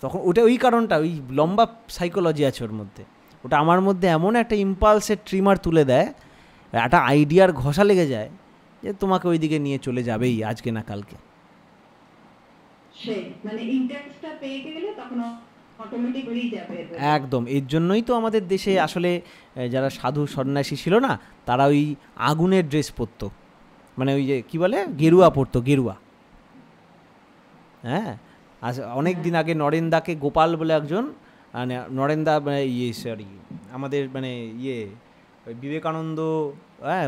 তখন ওটা ওই কারণটা, ওই লম্বা সাইকোলজি আছে ওর মধ্যে। ওটা আমার মধ্যে এমন একটা ইম্পালসের ট্রিমার তুলে দেয়, একটা আইডিয়ার ঘষা লেগে যায় যে তোমাকে ওই দিকে নিয়ে চলে যাবেই আজকে না কালকে। একদম। এর জন্যই তো আমাদের দেশে আসলে যারা সাধু সন্ন্যাসী ছিল না, তারা ওই আগুনের ড্রেস পরতো, মানে ওই যে কী বলে, গেরুয়া পরতো, গেরুয়া। হ্যাঁ, অনেক দিন আগে নরেন্দাকে গোপাল বলে একজন, মানে নরেন্দা মানে সরি আমাদের মানে বিবেকানন্দ, হ্যাঁ,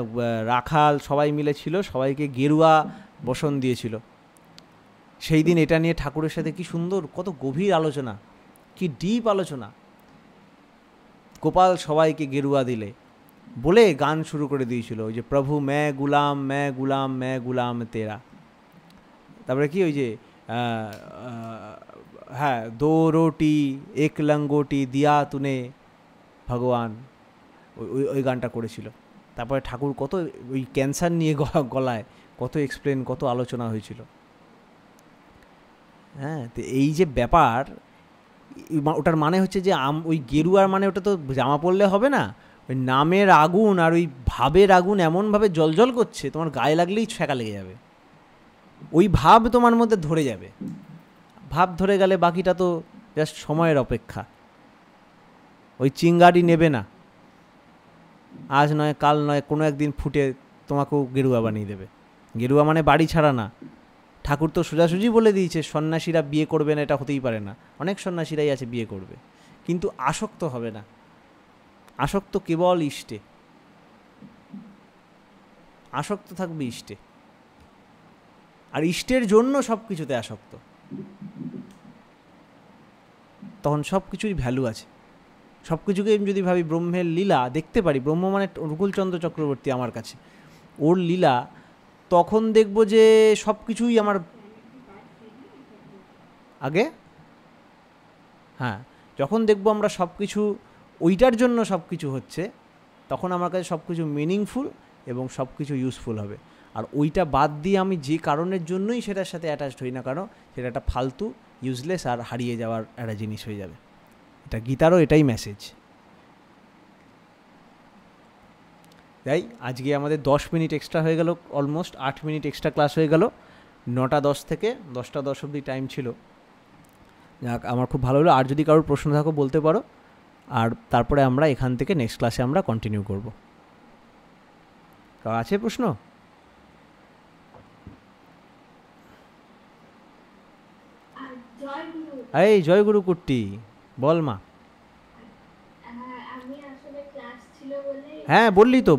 রাখাল সবাই মিলে ছিল, সবাইকে গেরুয়া বসন দিয়েছিল। সেই দিন এটা নিয়ে ঠাকুরের সাথে কি সুন্দর, কত গভীর আলোচনা, কি ডিপ আলোচনা। গোপাল সবাইকে গেরুয়া দিলে বলে গান শুরু করে দিয়েছিল, ওই যে প্রভু मैं गुलाम मैं गुलाम मैं गुलाम तेरा। তারপরে কি ওই যে হ্যাঁ, दो रोटी एक लंगोटी दिया तूने ভগবান, ওই গানটা করেছিল। তারপরে ঠাকুর কত ওই ক্যান্সার নিয়ে গলায় কত এক্সপ্লেন, কত আলোচনা হয়েছিল। হ্যাঁ, তো এই যে ব্যাপার, ওটার মানে হচ্ছে যে ওই গেরুয়ার মানে ওটা তো জামা পরলে হবে না, ওই নামের আগুন আর ওই ভাবের আগুন এমনভাবে জ্বলজ্বল করছে, তোমার গায়ে লাগলেই ছ্যাঁকা লেগে যাবে। ওই ভাব তোমার মধ্যে ধরে যাবে, ভাব ধরে গেলে বাকিটা তো জাস্ট সময়ের অপেক্ষা। ওই চিঙ্গারি নেবে না, আজ নয় কাল নয় কোনো একদিন ফুটে তোমাকেও গেরুয়া বানিয়ে দেবে। গেরুয়া মানে বাড়ি ছাড়া না। ঠাকুর তো সোজাসুজি বলে দিয়েছে সন্ন্যাসীরা বিয়ে করবে না, এটা হতেই পারে না। অনেক সন্ন্যাসীরাই আছে বিয়ে করবে, কিন্তু আসক্ত হবে না। আসক্ত কেবল ইষ্টে, আসক্ত থাকবে ইষ্টে, আর ইষ্টের জন্য সব কিছুতে আসক্ত। তখন সব কিছুই ভ্যালু আছে। সব কিছুকে আমি যদি ভাবি ব্রহ্মের লীলা দেখতে পারি, ব্রহ্ম মানে রঘুলচন্দ্র চক্রবর্তী আমার কাছে, ওর লীলা, তখন দেখব যে সব কিছুই আমার আগে, হ্যাঁ, যখন দেখব আমরা সব কিছু ওইটার জন্য সব কিছু হচ্ছে, তখন আমার কাছে সব কিছু মিনিংফুল এবং সব কিছু ইউজফুল হবে। আর ওইটা বাদ দিয়ে আমি যে কারণের জন্যই সেটার সাথে অ্যাটাচড হই না কেন, সেটা একটা ফালতু, ইউজলেস আর হারিয়ে যাওয়ার একটা জিনিস হয়ে যাবে। এটা গীতারও এটাই মেসেজ। তাই আজকে আমাদের 10 মিনিট এক্সট্রা হয়ে গেল, অলমোস্ট 8 মিনিট এক্সট্রা ক্লাস হয়ে গেল। 9:10 থেকে 10:10 অবধি টাইম ছিল। যাক, আমার খুব ভালো হলো। আর যদি কারোর প্রশ্ন থাকো বলতে পারো, আর তারপরে আমরা এখান থেকে নেক্সট ক্লাসে আমরা কন্টিনিউ করব। কারো আছে প্রশ্ন? এই জয়গুরু কুট্টি, বল মা। হ্যাঁ, বললি তো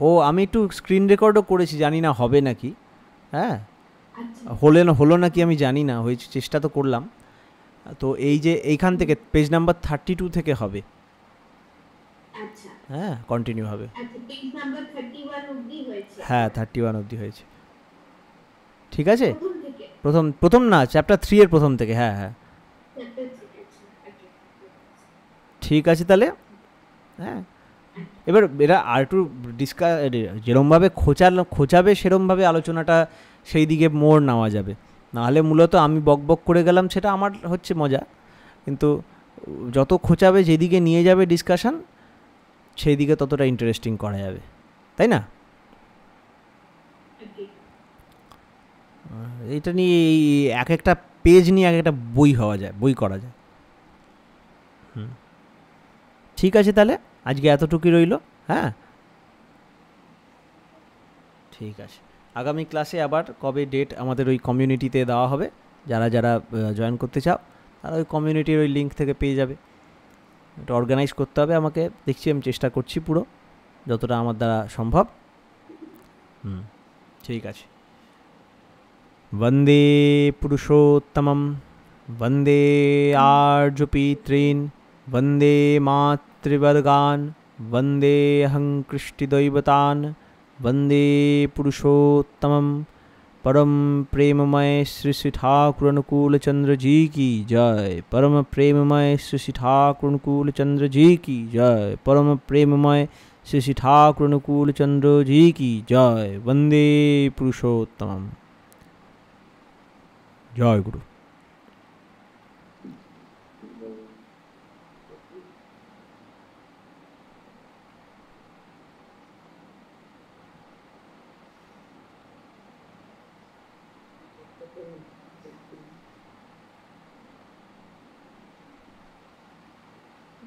ও, আমি একটু স্ক্রিন রেকর্ডও করেছি, জানি না হবে নাকি। হ্যাঁ, হলো নাকি আমি জানি না, হয়েছে, চেষ্টা তো করলাম। তো এই যে এইখান থেকে পেজ নাম্বার 32 থেকে হবে। হ্যাঁ, কন্টিনিউ হবে। হ্যাঁ, 31 অবধি হয়েছে। ঠিক আছে, প্রথম না, চ্যাপ্টার 3 এর প্রথম থেকে। হ্যাঁ হ্যাঁ, ঠিক আছে তাহলে। হ্যাঁ, এবার এরা আর একটু যেরমভাবে খোঁচাবে সেরমভাবে আলোচনাটা সেই দিকে মোড় নেওয়া যাবে। নাহলে মূলত আমি বক করে গেলাম, সেটা আমার হচ্ছে মজা, কিন্তু যত খোঁচাবে, যেদিকে নিয়ে যাবে ডিসকাশন, সেই দিকে ততটা ইন্টারেস্টিং করা যাবে, তাই না? এইটা নিয়ে এক একটা পেজ নিয়ে এক একটা বই করা যায়। ঠিক আছে তাহলে, আজকে এতটুকুই রইল। হ্যাঁ, ঠিক আছে। আগামী ক্লাসে আবার কবে ডেট আমাদের ওই কমিউনিটিতে দেওয়া হবে, যারা যারা জয়েন করতে চাও তারা ওই কমিউনিটির ওই লিঙ্ক থেকে পেয়ে যাবে। এটা অর্গানাইজ করতে হবে আমাকে, দেখছি, আমি চেষ্টা করছি পুরো যতটা আমার দ্বারা সম্ভব। ঠিক আছে। বন্দে পুরুষোত্তমম, বন্দে আর্যপিতॄন, বন্দে মাতৃবর্গান, বন্দেऽহং কৃষ্টিদৈবতান, वंदे पुरुषोत्तमम परम प्रेममय श्री श्री ठाकुर अनुकूल चंद्र जी की जय। परम प्रेममय श्री श्री ठाकुर अनुकूल चंद्र जी की जय। परम प्रेममय श्री श्री ठाकुर अनुकूल चंद्र जी की जय। वंदे पुरुषोत्तमम। जय गुरु।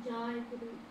जय गुरु।